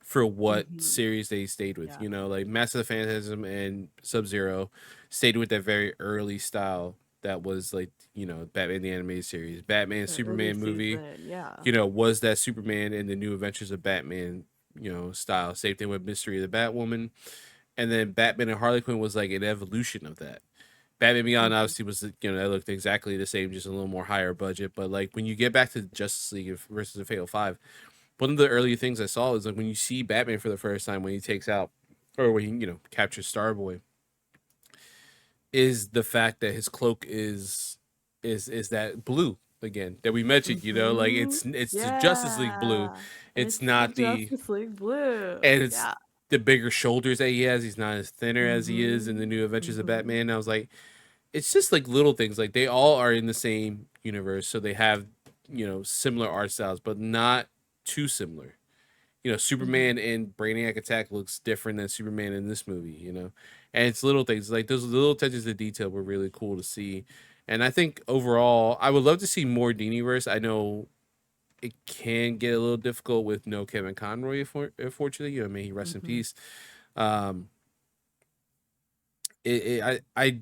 for what Mm-hmm. series they stayed with. Yeah. You know, like Master of the Phantasm and Sub Zero stayed with that very early style that was like, you know, Batman the Animated Series. Batman The early Superman movie, season, yeah. you know, was that Superman and the New Adventures of Batman, you know, style. Same thing with Mystery of the Batwoman. And then Batman and Harley Quinn was like an evolution of that. Batman Beyond Mm-hmm. obviously was, you know, that looked exactly the same, just a little more higher budget. But like when you get back to Justice League versus the Fatal Five, one of the early things I saw is like when you see Batman for the first time when he takes out or when he, you know, captures Starboy, is the fact that his cloak is that blue again that we mentioned, you know, like Mm-hmm. it's the Justice League blue. Yeah. It's It's the not the Justice League Blue. and it's Yeah. the bigger shoulders that he has. He's not as thinner as he is in the Mm-hmm. New Adventures of Mm-hmm. Batman. I was like, it's just like little things. Like they all are in the same universe, so they have, you know, similar art styles, but not too similar. You know, Mm-hmm. Superman in Brainiac Attack looks different than Superman in this movie, you know. And it's little things like those little touches of detail were really cool to see. And I think overall, I would love to see more Diniverse. I know it can get a little difficult with no Kevin Conroy, unfortunately. You know, may he rest in Mm-hmm. peace. Um, I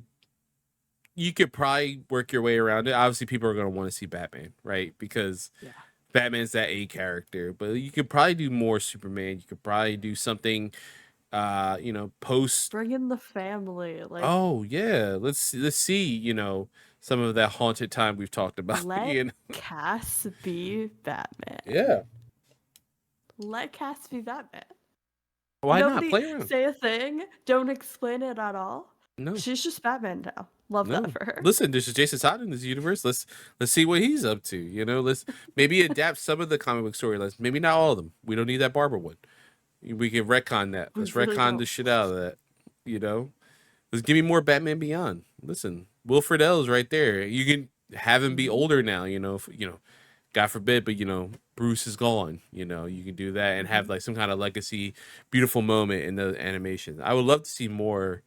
you could probably work your way around it. Obviously, people are going to want to see Batman, right? Because Yeah. Batman's that A character, but you could probably do more Superman. You could probably do something, you know, post. Bring in the family. Like, Oh yeah, let's see, you know, some of that haunted time we've talked about. let You know, Cass be Batman. yeah, Let Cass be Batman. why not Nobody play around? say a thing. Don't explain it at all. No, She's just Batman now. Love that no. for her. Listen, this is Jason Todd in this universe. Let's see what he's up to. You know, let's maybe adapt some of the comic book storylines. Maybe not all of them. We don't need that Barbara one. We can retcon that. We Let's really retcon don't. the shit out of that. You know, let's give me more Batman Beyond. Listen, Will Friedle's right there. You can have him be Mm-hmm. older now. You know, you know, God forbid, but you know, Bruce is gone. You know, you can do that and Mm-hmm. have like some kind of legacy, beautiful moment in the animation. I would love to see more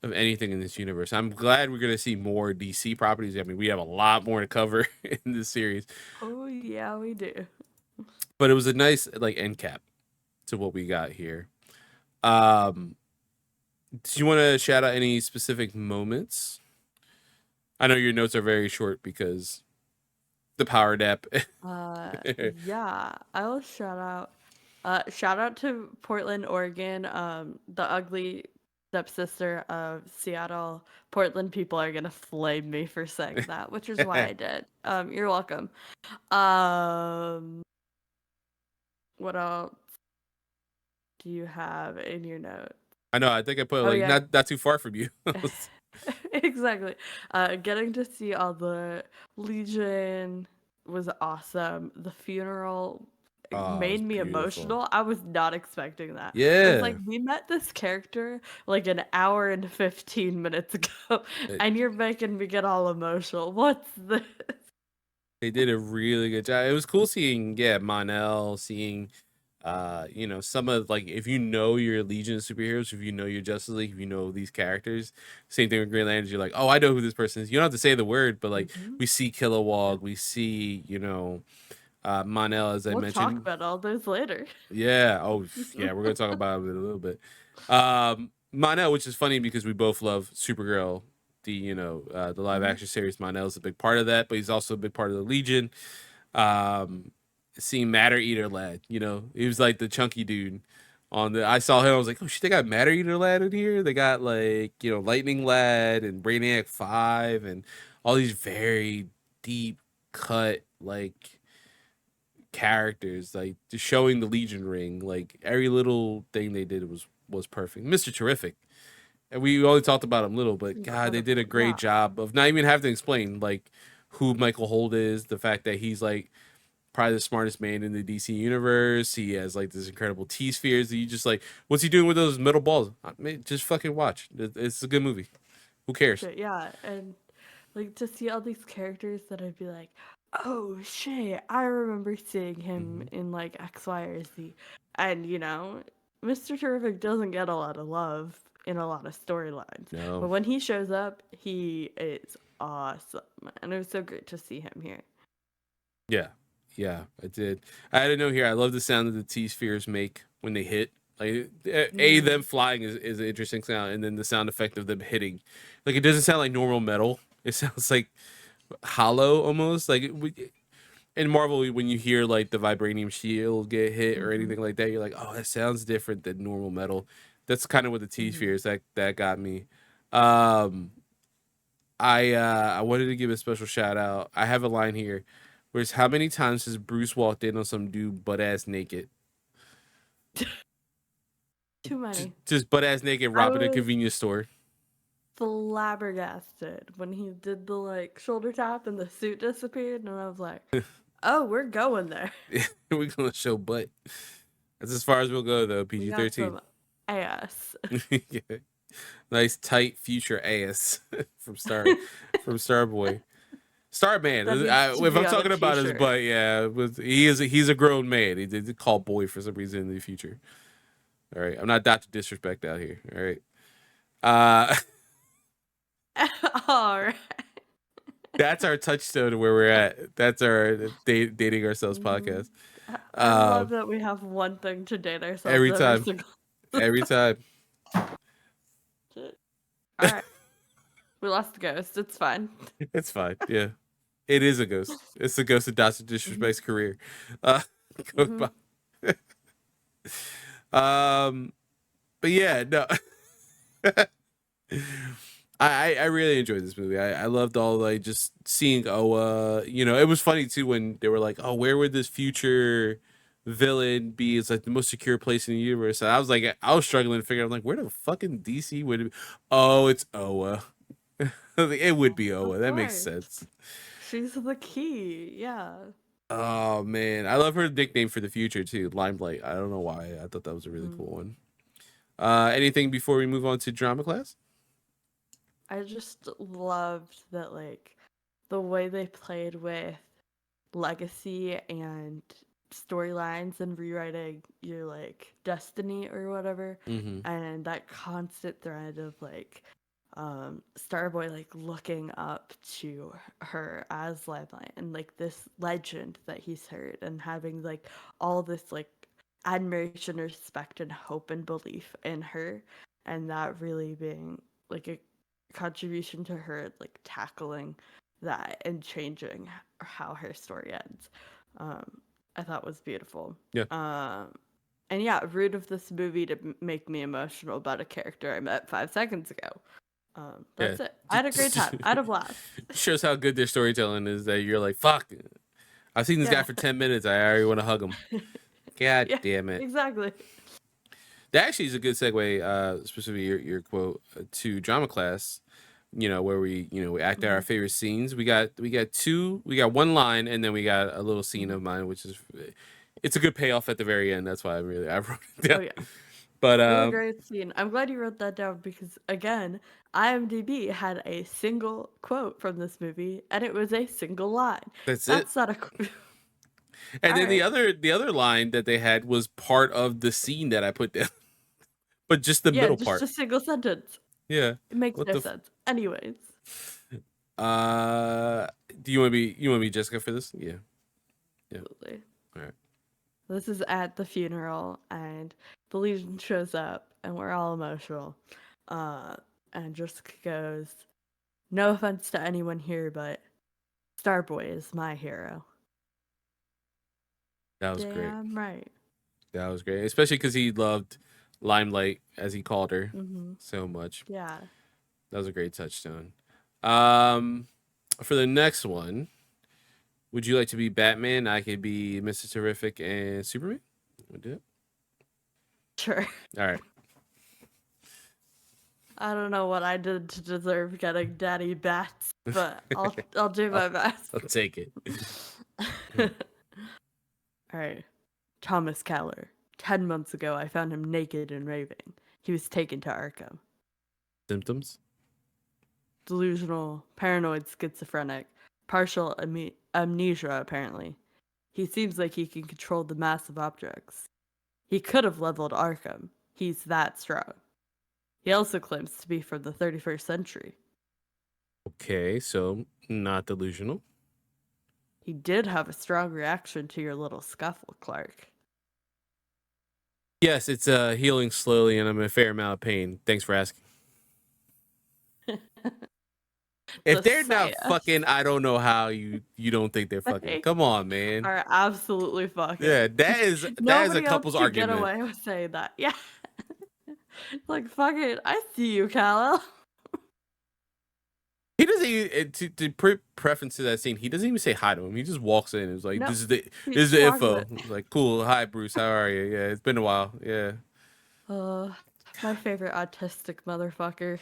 of anything in this universe. I'm glad we're gonna see more DC properties. I mean, we have a lot more to cover in this series, Oh yeah, we do. but it was a nice like end cap to what we got here. Um, do you want to shout out any specific moments? I know your notes are very short because the power nap. Yeah, I'll shout out to Portland, Oregon, the ugly stepsister of Seattle. Portland people are gonna flame me for saying that, which is why I did. You're welcome. Um, what else do you have in your note? I know. I think I put Oh like yeah, not too far from you. exactly. Getting to see all the Legion, was awesome. The funeral Oh, it was made me beautiful. emotional. I was not expecting that. I was Yeah. like, we met this character like an hour and 15 minutes ago, It, and you're making me get all emotional. What's this? they did a really good job. It was cool seeing, yeah, Monel, seeing some of, like, if you know your Legion of Superheroes, if you know your Justice League, if you know these characters, same thing with Green Lanterns, you're like, oh, I know who this person is. You don't have to say the word, but like Mhm. we see Yeah. Kilowog, we see, Monel, as I We'll talk mentioned. about all those later. Yeah. Oh, yeah. We're gonna talk about it in a little bit. Monel, which is funny because we both love Supergirl. The live Mhm. action series. Monel is a big part of that, but he's also a big part of the Legion. Um, Seeing Matter Eater Lad, he was like the chunky dude. I saw him. I was like, oh shit, they got Matter Eater Lad in here. They got, like, Lightning Lad and Brainiac 5 and all these very deep cut, like, characters, like just showing the Legion ring, like every little thing they did was perfect. Mr. Terrific, and we only talked about him little, but God, they did a Incredible. great Yeah. job of not even having to explain like who Michael Holt is, the fact that he's like probably the smartest man in the DC universe. He has like this incredible T spheres that you just like. What's he doing with those metal balls? I mean, just fucking watch. It's a good movie. Who cares? Shit, yeah. And like to see all these characters that I'd be like, oh shit, I remember seeing him Hmm. in like X, Y, or Z. And Mr. Terrific doesn't get a lot of love in a lot of storylines. But No. when he shows up, he is awesome. And it was so great to see him here. Yeah, yeah, I did. I had a note here. I love the sound that the T spheres make when they hit. Like, them Mm. flying is an interesting sound, and then the sound effect of them hitting, like, it doesn't sound like normal metal. It sounds like hollow almost. Like, in Marvel, when you hear like the vibranium shield get hit or Mm-hmm. anything like that, you're like, oh, that sounds different than normal metal. That's kind of what the T Mm-hmm. spheres that got me. Um, I wanted to give a special shout out. I have a line here, where it's how many times has Bruce walked in on some dude butt ass naked, Too many. just butt ass naked I robbing a was convenience store. flabbergasted when he did the like shoulder tap and the suit disappeared, and I was like, oh, we're going there. We're gonna show butt. That's as far as we'll go though. We PG got 13. some ass. Yeah. Nice tight future ass from Starboy. Starman. That needs to If be I'm on a talking about his t-shirt. butt, yeah, he's a grown man. He did call boy for some reason in the future. All right, I'm not Dr. Disrespect out here. All right. Uh, All right. that's our touchstone of where we're at. That's our dating ourselves Mhm. podcast. I love Um, that we have one thing to date ourselves every every time, single. every time. Shit. All right, we lost the ghost. It's fine. It's fine. Yeah, it is a ghost. It's the ghost of Dr. Hmm. Disrespect's career. Uh, going Hmm. by. um, but yeah, no. I really enjoyed this movie. I loved all, like, just seeing Oa. It was funny too when they were like, "Oh, where would this future villain be? It's like the most secure place in the universe." And I was struggling to figure out, like, where the fucking DC would it be? Oh, it's Oa. It would be Oa. Of That makes course, sense. she's the key. Yeah. Oh man, I love her nickname for the future too, Limelight. I don't know why. I thought that was a really cool Mm. one. Anything before we move on to drama class? I just loved that, like, the way they played with legacy and storylines and rewriting your like destiny or whatever, Mm-hmm. and that constant thread of like Starboy like looking up to her as Limelight and like this legend that he's heard and having like all this like admiration, respect, and hope and belief in her, and that really being like a contribution to her like tackling that and changing how her story ends. I thought was beautiful. Yeah, And yeah, root of this movie to make me emotional about a character I met 5 seconds ago. yeah. That's it. I had a great time. I had a blast. Shows how good their storytelling is that you're like, fuck. I've seen this guy Yeah. for 10 minutes. I already want to hug him. God Yeah, damn it. exactly. That actually is a good segue, specifically your quote, to drama class. where we act out our Mhm. favorite scenes. We got one line, and then we got a little scene Mhm. of mine, which is it's a good payoff at the very end. That's why I wrote it Oh down. yeah, But really great scene. I'm glad you wrote that down because again, IMDb had a single quote from this movie, and it was a single line. that's it. That's not a. And All then the right. other line that they had was part of the scene that I put down, but just the Yeah, middle just part. a single sentence. Yeah. It makes What no the? sense. Anyways. Uh, do you want to be Jessica for this? Yeah. Yeah. Absolutely. All right. This is at the funeral, and the Legion shows up, and we're all emotional. Uh, and Jessica goes, "No offense to anyone here, but Starboy is my hero." That was great. Damn right. That was great, especially because he loved Limelight, as he called her, Mm-hmm. so much. Yeah. That was a great touchstone. Um, for the next one, would you like to be Batman? I could be Mr. Terrific and Superman. We'll do it. Sure. All right. I don't know what I did to deserve getting Daddy Bats, but I'll do I'll, my best. I'll take it. All right. Thomas Keller. 10 months ago, I found him naked and raving. He was taken to Arkham. Symptoms? Delusional, paranoid, schizophrenic, partial amnesia, apparently. He seems like he can control the massive objects. He could have leveled Arkham. He's that strong. He also claims to be from the 31st century. Okay, so not delusional. He did have a strong reaction to your little scuffle, Clark. Yes, it's healing slowly, and I'm in a fair amount of pain. Thanks for asking. If The they're not sass. fucking, I don't know how you don't think they're fucking. They Come on, man. are absolutely fucking. Yeah, that is a Nobody else couple's could get argument. away with saying that. Yeah. Like, fucking, I see you, Kal-El. He doesn't even, to preference to that scene. He doesn't even say hi to him. He just walks in and is like, No, "This is the he this is just the walks info." it. He's like, "Cool, hi Bruce, how are you? Yeah, it's been a while. Yeah." Uh, my favorite autistic motherfucker.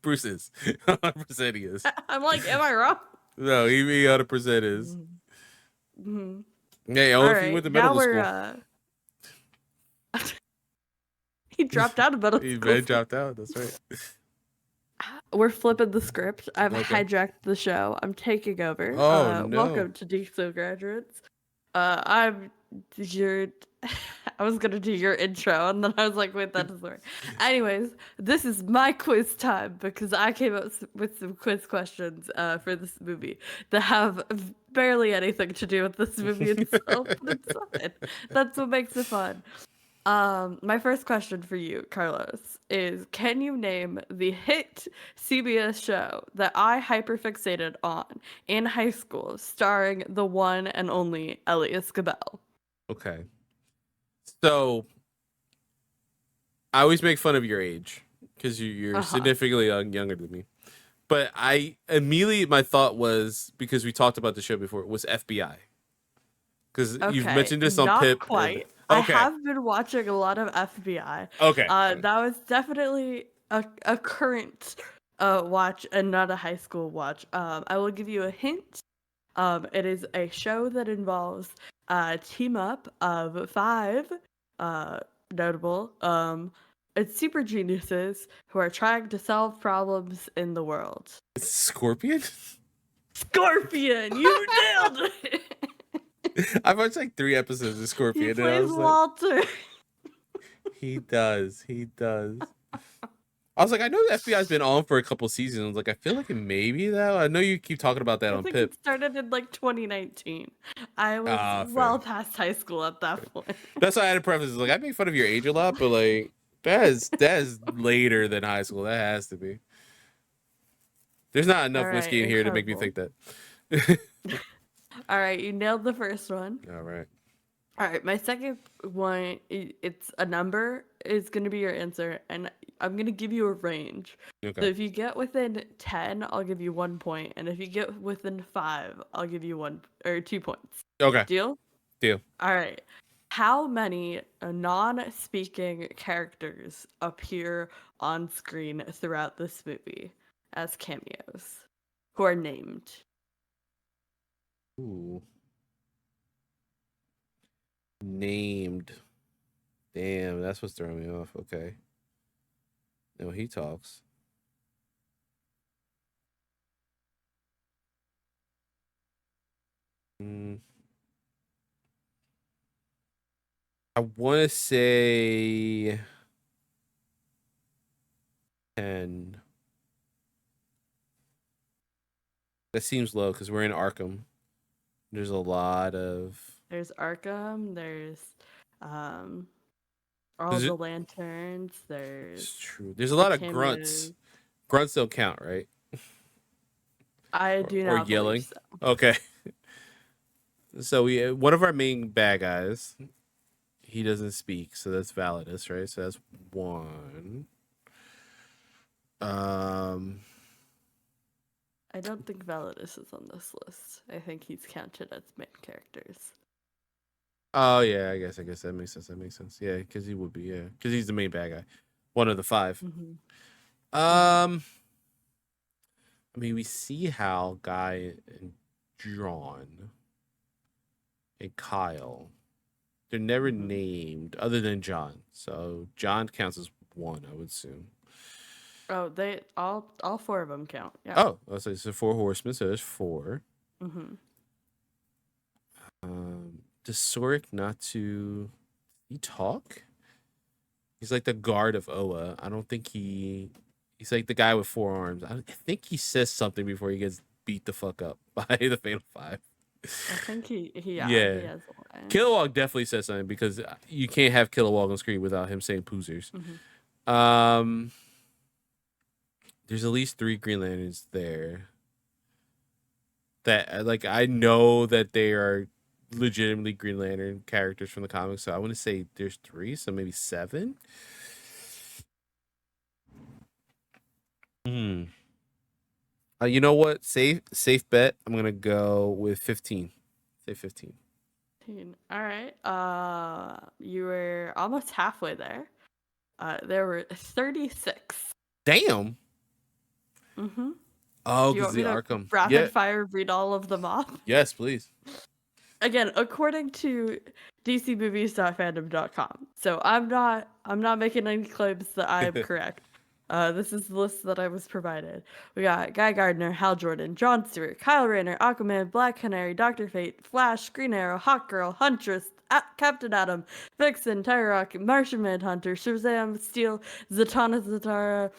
Bruce is 100% he is. I'm like, am I wrong? No, he 100% is. Mm-hmm. Yeah, All only if he right, went to now medical we're school. he dropped out of middle He school. dropped out. That's right. We're flipping the script. I've Okay. hijacked the show. I'm taking over. Oh no. Welcome to DxO graduates. I'm your. I was gonna do your intro, and then I was like, wait, that doesn't work. Anyways, this is my quiz time because I came up with some quiz questions for this movie that have barely anything to do with this movie itself, but it's fine. That's what makes it fun. My first question for you, Carlos, is can you name the hit CBS show that I hyperfixated on in high school, starring the one and only Elias Gabel? Okay. So I always make fun of your age because you're Uh-huh. significantly younger than me. But I immediately my thought was because we talked about the show before was FBI because you've Okay, mentioned this on not Pip. quite. I Okay, have been watching a lot of FBI. okay, okay. That was definitely a current watch and not a high school watch. I will give you a hint. It is a show that involves a team up of five uh, notable it's super geniuses who are trying to solve problems in the world. Scorpion. Scorpion, you nailed it. I've watched like 3 episodes of He Scorpion, and I plays was like, Walter. he does, he does. I was like, I know the FBI's been on for a couple seasons. I was like, I feel like it may be that. I know you keep talking about that I on think it Pip. started in like 2019. I was Ah, well fair. past high school at that point. That's why I had a preface. Like, I make fun of your age a lot, but like, that is later than high school. That has to be. There's not All enough right, whiskey in here to make me incredible. think that. All right, you nailed the first one. All right. All right, my second one, it's a number is going to be your answer, and I'm going to give you a range. So Okay. if you get within 10, I'll give you 1 point, and if you get within 5, I'll give you 2 points. Okay. Deal? Deal. All right. How many non-speaking characters appear on screen throughout this movie as cameos who are named? Ooh. Named. Damn, that's what's throwing me off. Okay. No, he talks. Mm, I want to say 10. That seems low because we're in Arkham. There's a lot of. There's Arkham, there's um, all Is the it? lanterns, there's It's true. There's a the lot of grunts. cameos. Grunts don't count, right? I do Or not believe yelling. so. Okay. So we one of our main bad guys. He doesn't speak, so that's Validus, right? So that's one. Um. I don't think Validus is on this list. I think he's counted as main characters. Oh yeah, I guess that makes sense. That makes sense. Yeah, because he would be. Yeah, because he's the main bad guy, one of the 5. Mm-hmm. Mm-hmm. Um. I mean, we see Hal, Guy, and John, and Kyle. They're never Mm-hmm. named other than John. So John counts as one, I would assume. Oh, they all 4 of them count. Yeah. Oh, so it's the 4 horsemen. So there's 4. Mm-hmm. Does Soric not to he talk? He's like the guard of Oa. I don't think he's like the guy with 4 arms. I think he says something before he gets beat the fuck up by the Fatal 5. I think he Yeah. has a line. Kilowog definitely says something because you can't have Kilowog on screen without him saying poozers. Mm-hmm. Um, there's at least 3 Green Lanterns there. That like I know that they are legitimately Green Lantern characters from the comics, so I want to say there's 3, so maybe 7. Hmm. You know what? Safe bet. I'm gonna go with 15. Say 15. All right. You were almost halfway there. There were 36. Damn. Mm-hmm. Oh, Do you because want me the to Arkham. rapid Yeah. fire read all of them off? Yes, please. Again, according to dcmovies.fandom.com. So I'm not making any claims that I'm correct. This is the list that I was provided. We got Guy Gardner, Hal Jordan, John Stewart, Kyle Rayner, Aquaman, Black Canary, Doctor Fate, Flash, Green Arrow, Hawkgirl, Huntress, Captain Atom, Vixen, Tyrock, Martian Manhunter, Shazam, Steel, Zatanna Zatara,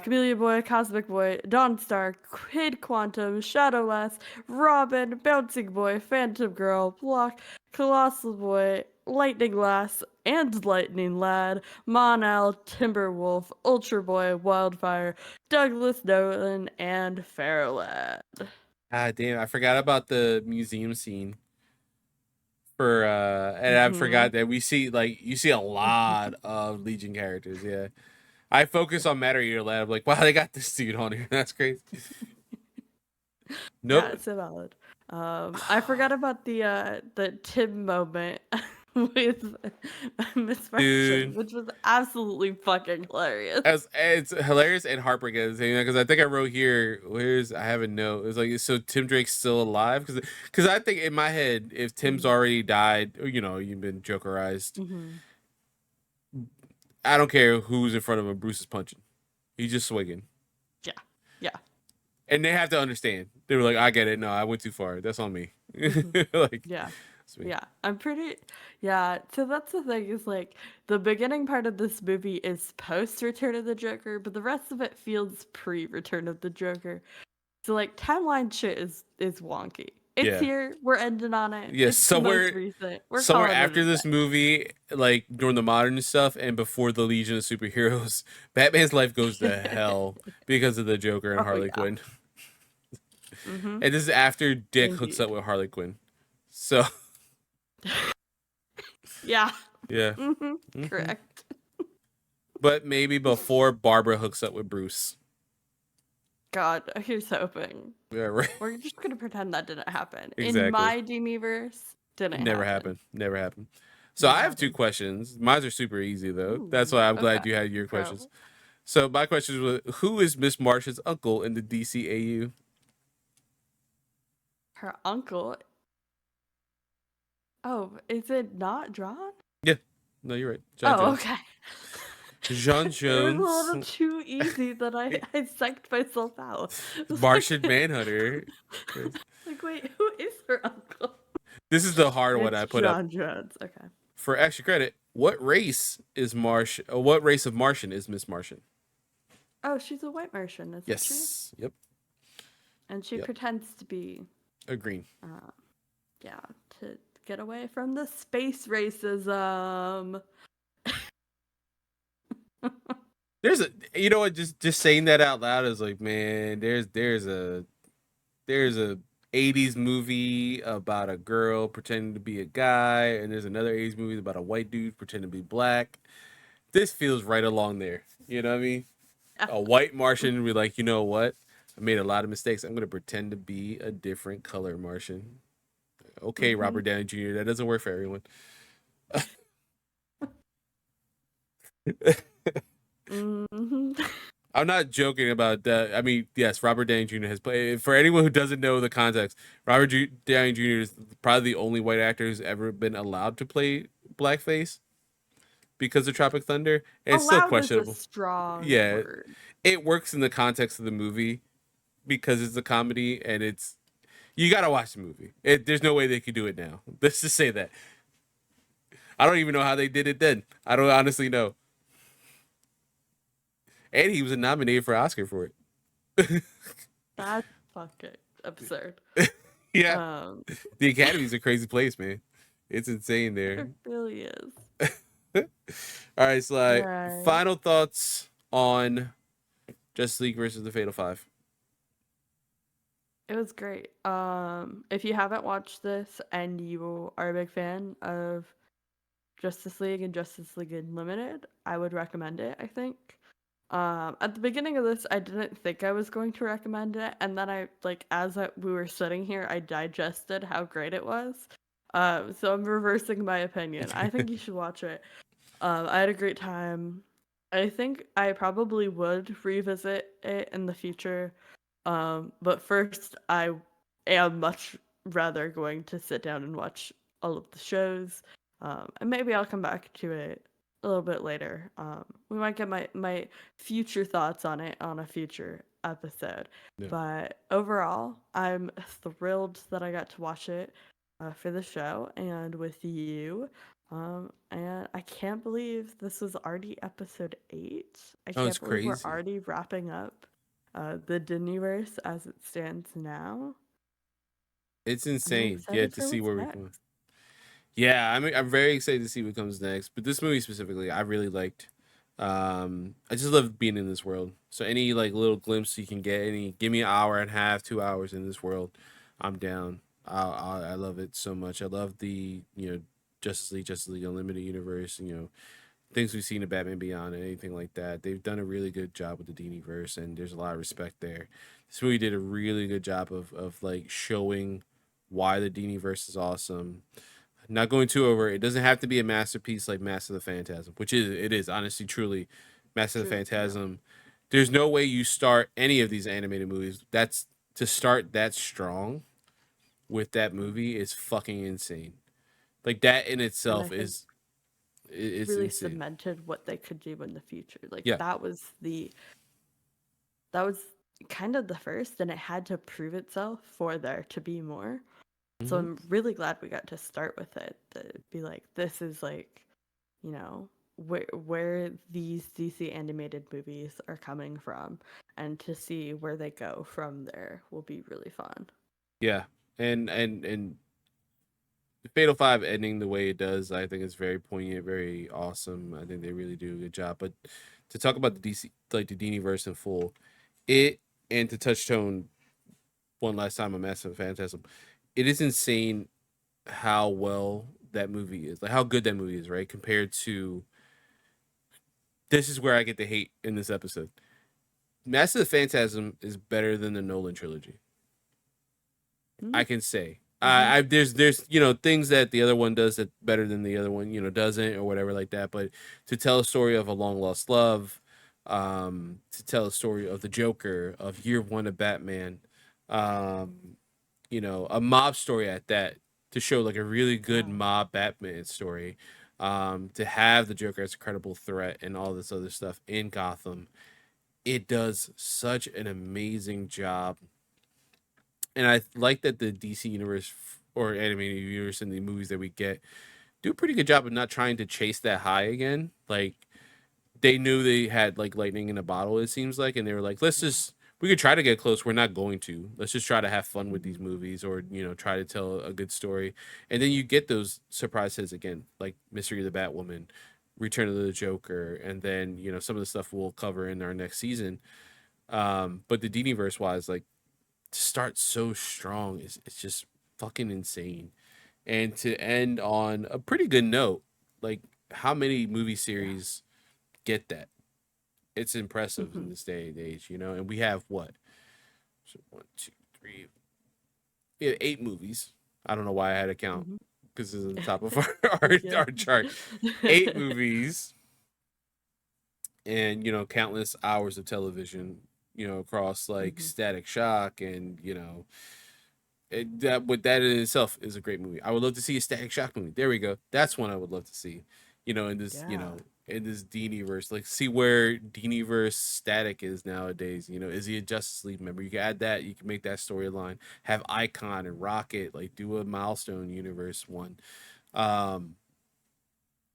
Camellia Boy, Cosmic Boy, Dawnstar, Kid Quantum, Shadowlass, Robin, Bouncing Boy, Phantom Girl, Block, Colossal Boy, Lightning Lass, and Lightning Lad, Monal, Timberwolf, Ultra Boy, Wildfire, Douglas Nolan, and Farrowlad. Ah, damn! I forgot about the museum scene for and I Mm-hmm. forgot that we see like you see a lot of Legion characters. Yeah, I focus on Matter Eater Lab. Like, wow, they got this dude on here. That's crazy. Yeah, Nope. it's so valid. I forgot about the Tim moment with Miss Martian, Dude, which was absolutely fucking hilarious. as it's hilarious and heartbreaking at the same time because I think I wrote here. Where's I have a note. It's like so Tim Drake's still alive because I think in my head if Tim's Mm-hmm. already died, or, you've been Jokerized. Mm-hmm. I don't care who's in front of him. Bruce is punching. He's just swinging, Yeah, yeah. and they have to understand. They were like, "I get it. No, I went too far. That's on me." Mm-hmm. Like, Yeah. it's me. Yeah, I'm pretty. Yeah, so that's the thing is like the beginning part of this movie is post Return of the Joker, but the rest of it feels pre Return of the Joker. So like timeline shit is wonky. It's Yeah. here. We're ending on it. Yeah, It's the most somewhere recent. We're somewhere calling it a after day. this movie, like during the modern stuff and before the Legion of Superheroes, Batman's life goes to hell because of the Joker and Oh Harley yeah. Quinn. Mm-hmm. And this is after Dick hooks up Indeed. with Harley Quinn. So Yeah. yeah. Mm-hmm. Hmm. Correct. But maybe before Barbara hooks up with Bruce. God, here's hoping. Yeah, right. We're just gonna pretend that didn't happen. In Exactly. my Demiverse, Didn't Never happen. happened. Never happened. So Never I have two happened. questions. Mine are super easy though. That's Ooh, why I'm okay. glad you had No your questions. problem. So my question was, who is Miss Martia's uncle in the DCAU? Her uncle. Oh, is it not drawn? Yeah, no, you're right. John Oh, Jones. okay. John It was a Jones, little too easy that I psyched myself out. I was like, Martian Manhunter. like, wait, who is her uncle? This is the hard one It's I put up John Jones. Okay. for extra credit. What race is What race of Martian is Miss Martian? Oh, she's a white Martian, isn't she? Yes. Yep. And she Yep. pretends to be, A green. uh, yeah, to get away from the space racism. There's a, you know what? Just saying that out loud is like, man, there's a 80s movie about a girl pretending to be a guy, and there's another 80s movie about a white dude pretending to be black. This feels right along there. You know what I mean? A white Martian would be like, you know what? I made a lot of mistakes. I'm gonna pretend to be a different color Martian. Okay, Mm-hmm. Robert Downey Jr. That doesn't work for everyone. Mm-hmm. I'm not joking about that. I mean, yes, Robert Downey Jr. has played. For anyone who doesn't know the context, Downey Jr. is probably the only white actor who's ever been allowed to play blackface because of Tropic Thunder, and it's still Allowed is a questionable. strong Yeah, word. it works in the context of the movie because it's a comedy, and it's you gotta watch the movie. There's no way they could do it now. Let's just say that. I don't even know how they did it then. I don't honestly know. And he was nominated for Oscar for it. That's fucking absurd. Yeah, Um, the Academy's a crazy place, man. It's insane there. it really is. All right, All Sly. right. Final thoughts on Justice League versus the Fatal Five. It was great. If you haven't watched this and you are a big fan of Justice League and Justice League Unlimited, I would recommend it, I think. At the beginning of this, I didn't think I was going to recommend it, and then we were sitting here, I digested how great it was. So I'm reversing my opinion. I think you should watch it. I had a great time. I think I probably would revisit it in the future. But first, I am much rather going to sit down and watch all of the shows. And maybe I'll come back to it a little bit later. We might get my future thoughts on it on a future episode. Yeah. But overall, I'm thrilled that I got to watch it for the show and with you. And I can't believe this was already episode 8. I Oh, it's can't believe we're crazy. already wrapping up the Disneyverse as it stands now. It's I'm insane. Yeah, excited to for see what's where we next. come. Yeah, I'm very excited to see what comes next. But this movie specifically, I really liked. I just love being in this world. So any like little glimpse you can get, give me an hour and a half, 2 hours in this world, I'm down. I love it so much. I love the Justice League Unlimited universe. Things we've seen in Batman Beyond and anything like that. They've done a really good job with the Diniverse, and there's a lot of respect there. This movie did a really good job of like showing why the Diniverse is awesome. Not going too over. It doesn't have to be a masterpiece like Master of the Phantasm, which it is honestly truly Master of the True, yeah. Phantasm. There's no way you start any of these animated movies. That's to start that strong with that movie is fucking insane. Like that in And I itself think is really insane. cemented what they could do in the future. Like Yeah. that was kind of the first, and it had to prove itself for there to be more. So Hmm. I'm really glad we got to start with it. To be like, this is like, you know, where these DC animated movies are coming from, and to see where they go from there will be really fun. Yeah. And Fatal Five ending the way it does, I think is very poignant, very awesome. I think they really do a good job. But to talk about the DC, like the Diniverse in full, it and to touch tone one last time on Massive Phantasm, it is insane how well that movie is, like how good that movie is, right? Compared to this is where I get the hate in this episode. Massive Phantasm is better than the Nolan trilogy. Hmm? I can say Mm-hmm. There's things that the other one does that better than the other one doesn't, or whatever like that. But to tell a story of a long lost love, to tell a story of the Joker, of year one of Batman, um, a mob story at that, to show like a really good Yeah. mob Batman story, to have the Joker as a credible threat and all this other stuff in Gotham. It does such an amazing job, and I like that the DC universe or animated universe and the movies that we get do a pretty good job of not trying to chase that high again. Like, they knew they had like lightning in a bottle, it seems like, and they were like, let's Yeah. just, we could try to get close. We're not going to. Let's just try to have fun with these Mm-hmm. movies, or try to tell a good story. And then you get those surprise hits again, like Mystery of the Batwoman, Return of the Joker, and then some of the stuff we'll cover in our next season. But the Diniverse wise, like, to start so strong is it's just fucking insane. And to end on a pretty good note, like, how many movie Yeah. series get that? It's impressive in Mm-hmm. this day and age, and we have what? So one, two, three. We have 8 movies. I don't know why I had to count Mm-hmm. because it's on the top of our Yeah. chart. 8 movies, and countless hours of television. Across like Mm-hmm. Static Shock, and that in itself is a great movie. I would love to see a Static Shock movie. There we go. That's one I would love to see. In this, Yeah. in this Diniverse, like, see where Diniverse Static is nowadays. Is he a Justice League member? You can add that. You can make that storyline. Have Icon and Rocket, like, do a Milestone universe one. Um,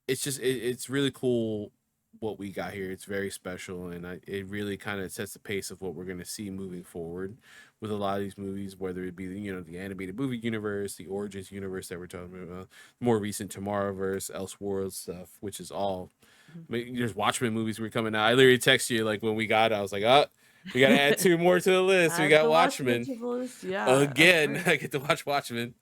it's just it's really cool what we got here. It's very special, and it really kind of sets the pace of what we're going to see moving forward with a lot of these movies, whether it be the animated movie universe, the Origins universe that we're talking about, more recent Tomorrowverse, Elseworld stuff, which is all. I mean, there's Watchmen movies were coming out. I literally text you like when we got it. I was like, oh, we got to add 2 more to the list. We Add got the Watchmen Watchmen to the list. Yeah, of again. course. I get to watch Watchmen.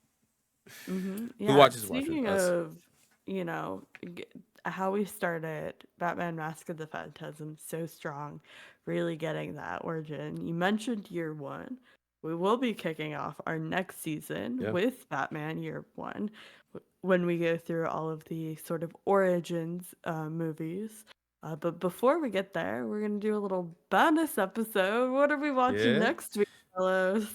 Who Yeah. watches Watchmen? Speaking Us. of, you know, g- how we started Batman Mask of the Phantasm so strong, really getting that origin. You mentioned year one. We will be kicking off our next season Yeah. with Batman Year One when we go through all of the sort of origins movies. But before we get there, we're going to do a little bonus episode. What are we watching Yeah. next week, fellows?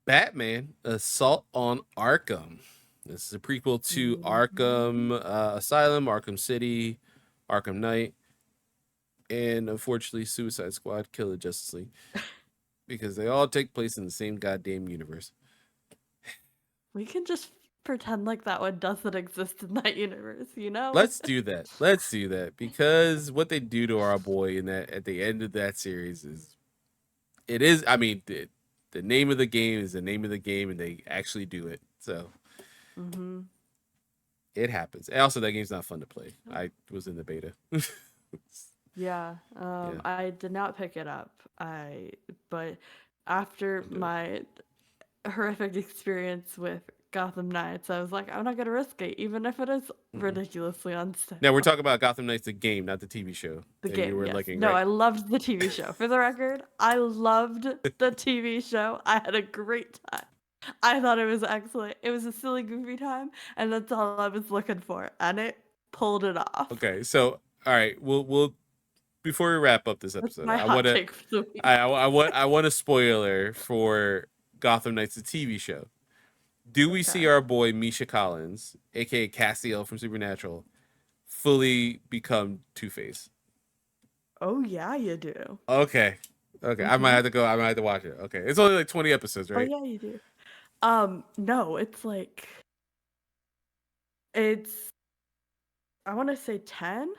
Batman Assault on Arkham. This is a prequel to Mhm. Arkham Asylum, Arkham City, Arkham Knight, and unfortunately Suicide Squad, Kill the Justice League, because they all take place in the same goddamn universe. We can just pretend like that one doesn't exist in that universe, you know? Let's do that. Let's do that, because what they do to our boy in that at the end of that series is, it is. I mean, the name of the game is the name of the game, and they actually do it. So Mhm. it happens. And also, that game's not fun to play. I was in the beta. Yeah. Yeah, I did not pick it up. But after don't do it. my horrific experience with Gotham Knights, I was like, I'm not gonna risk it, even if it is Mm-mm. ridiculously Now we're unstable. talking about Gotham Knights, the game, not the TV show The that you game, were yes. liking, No, right? I loved the TV show. For the record, I loved the TV show. I had a great time. I thought it was excellent. It was a silly, goofy time, and that's all I was looking for. And it pulled it off. Okay, so all right, we'll before we wrap up this That's episode, my hot take for the week. I want a spoiler for Gotham Knights, the TV show. Do we see Okay. our boy Misha Collins, aka Castiel from Supernatural, fully become Two Face? Oh yeah, you do. Okay, okay, I might Mhm. have to go. I might have to watch it. Okay, it's only like 20 episodes, Oh right? yeah, you do. No, it's like it's I want to say 10,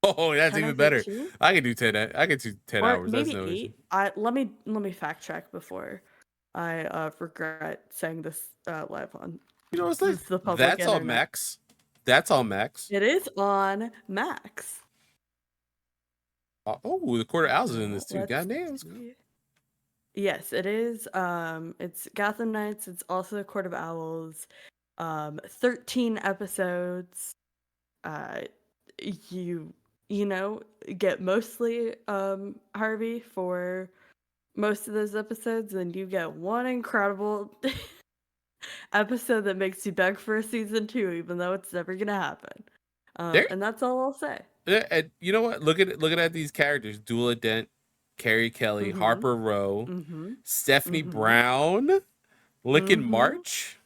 Oh, that's 10 or even better. 15, I can do 10. I can do 10 or hours. That's maybe no issue. 8. I let me fact check before I regret saying this live on You know what's like? the public That's all internet. Max. That's all Max. It is on Max. Oh, the Quarter Owls is in this too. Let's Goddamn. see. Yes, it is. It's Gotham Knights. It's also Court of Owls. 13 episodes. Uh, you you know get mostly Harvey for most of those episodes, and you get one incredible episode that makes you beg for a season 2, even though it's never gonna happen. There, And that's all I'll say. and you know what? Looking at these characters: Dula Dent, Carrie Kelly, Mm-hmm. Harper Rowe, Mm-hmm. Stephanie Mm-hmm. Brown, Lincoln Mm-hmm. March.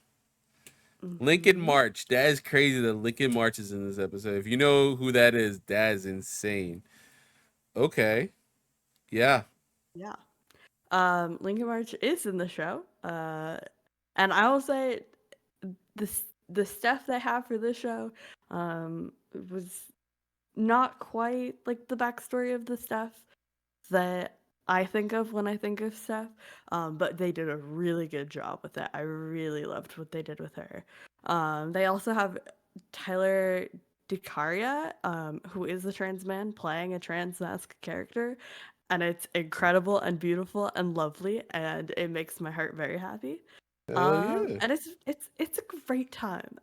Lincoln Mm-hmm. March. That is crazy that Lincoln March is in this episode. If you know who that is insane. Okay. Yeah. Yeah. Lincoln March is in the show. And I will say the stuff they have for this show was not quite like the backstory of the stuff that I think of when I think of stuff. But they did a really good job with it. I really loved what they did with her. They also have Tyler DiCaria, who is a trans man playing a trans mask character, and it's incredible and beautiful and lovely, and it makes my heart very happy. Hell yeah. And it's a great time.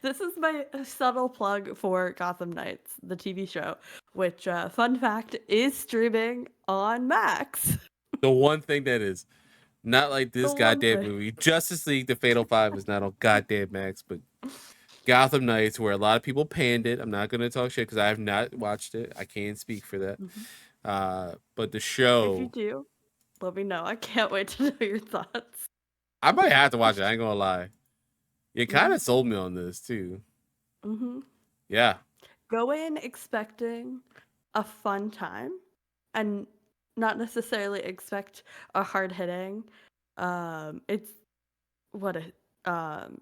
This is my subtle plug for Gotham Knights, the TV show, which fun fact is streaming on Max. The one thing that is not like The this one goddamn thing. movie. Justice League: The Fatal Five is not on goddamn Max, but Gotham Knights, where a lot of people panned it. I'm not gonna talk shit because I have not watched it. I can't speak for that. Mhm. But the If you show, do, let me know. I can't wait to know your thoughts. I might have to watch it. I ain't gonna lie. You kind Mhm. of sold me on this too. Mhm. Yeah. Go in expecting a fun time and not necessarily expect a hard hitting. It's what a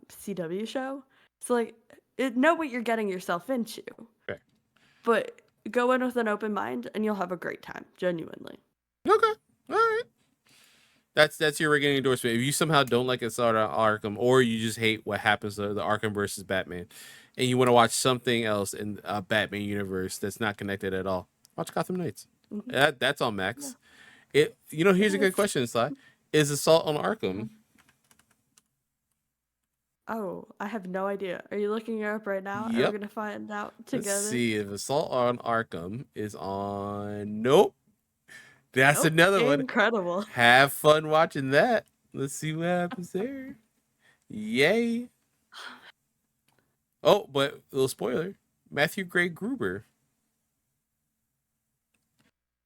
CW show. So like know what you're getting yourself into. Okay. But go in with an open mind and you'll have a great time, genuinely. Okay. All right. That's your ringing endorsement. If you somehow don't like Assault on Arkham, or you just hate what happens to the Arkham versus Batman, and you want to watch something else in a Batman universe that's not connected at all, watch Gotham Knights. Hmm. That's on Yeah, Max. Here's it a good is. question, Sly. Is Assault on Arkham? Oh, I have no idea. Are you looking it up right now? Are we Yep. gonna find out Let's together? see if Assault on Arkham is on. Nope. That's Nope. another one. Incredible. Have fun watching that. Let's see what happens there. Yay. Oh, but a little spoiler. Matthew Gray Gruber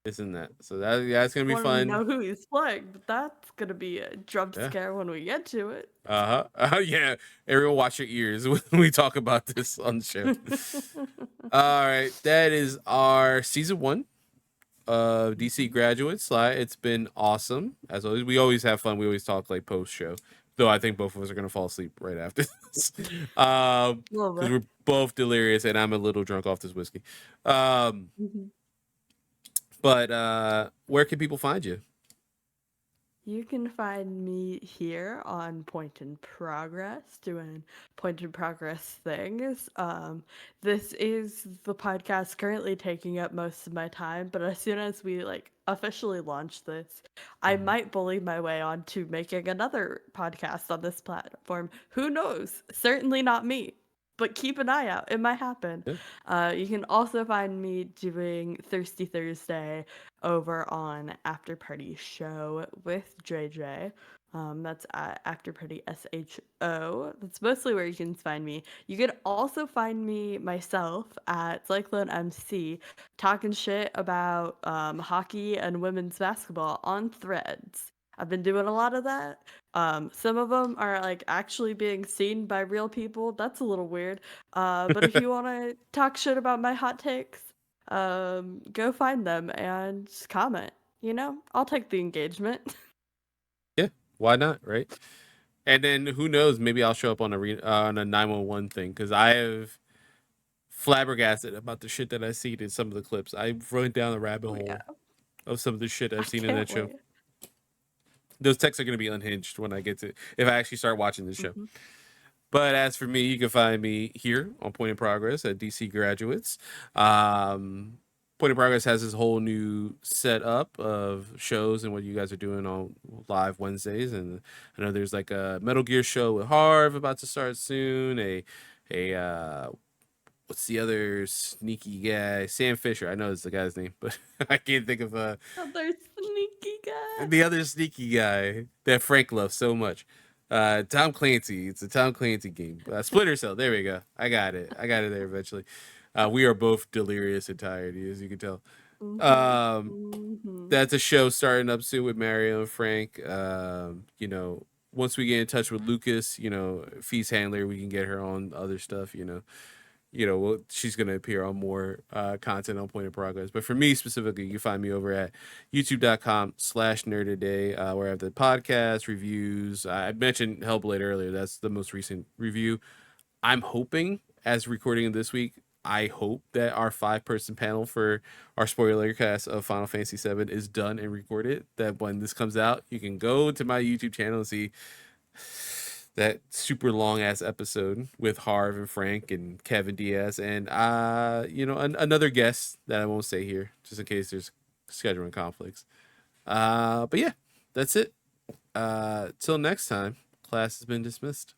is in that. So that's gonna be Want to fun. know who he's playing, but that's gonna be a jump Yeah. scare when we get to it. Yeah. Everyone watch your ears when we talk about this on the show. All right. That is our season 1 of DC Graduate Slide. It's been awesome. As always, we always have fun. We always talk like post show. Though I think both of us are gonna fall asleep right after this. Little Because bit. we're both delirious and I'm a little drunk off this whiskey. Um, Mhm. but where can people find you? You can find me here on Point in Progress, doing Point in Progress things. This is the podcast currently taking up most of my time, but as soon as we like officially launch this, I Mhm. might bully my way on to making another podcast on this platform. Who knows? Certainly not me. But keep an eye out. It might happen. Yeah. You can also find me doing Thirsty Thursday over on After Party Show with JJ. That's at After Party SHO. That's mostly where you can find me. You could also find me myself at Cyclone MC talking shit about hockey and women's basketball on Threads. I've been doing a lot of that. Some of them are like actually being seen by real people. That's a little weird. But if you want to talk shit about my hot takes, go find them and just comment. You know, I'll take the engagement. Yeah. Why not? Right. And then who knows? Maybe I'll show up on a 911 thing because I have flabbergasted about the shit that I see in some of the clips. I've run down the rabbit Oh hole yeah, of some of the shit I I've seen in can't that show. wait. Those texts are going to be unhinged when I get to if I actually start watching this show. Hmm. But as for me, you can find me here on Point in Progress at DC Graduates. Point in Progress has this whole new setup of shows and what you guys are doing on live Wednesdays. And I know there's like a Metal Gear show with Harv about to start soon. A what's the other sneaky guy? Sam Fisher. I know it's the guy's name, but I can't think of Other sneaky guy. the other sneaky guy that Frank loves so much. Tom Clancy. It's a Tom Clancy game. Splinter Cell. There we go. I got it. I got it there eventually. We are both delirious and tired, as you can tell. Mhm. Um, Mhm. that's a show starting up soon with Mario and Frank. Once we get in touch with Lucas, Feast Handler, we can get her on other stuff. She's going to appear on more content on Point of Progress. But for me specifically, you can find me over at youtube.com/nerdaday, where I have the podcast reviews. I mentioned Hellblade earlier. That's the most recent review. I'm hoping, as recording this week, I hope that our 5-person panel for our spoiler cast of Final Fantasy VII is done and recorded. That when this comes out, you can go to my YouTube channel and see that super long ass episode with Harv and Frank and Kevin Diaz and another guest that I won't say here just in case there's scheduling conflicts. But yeah, that's it. Till next time, class has been dismissed.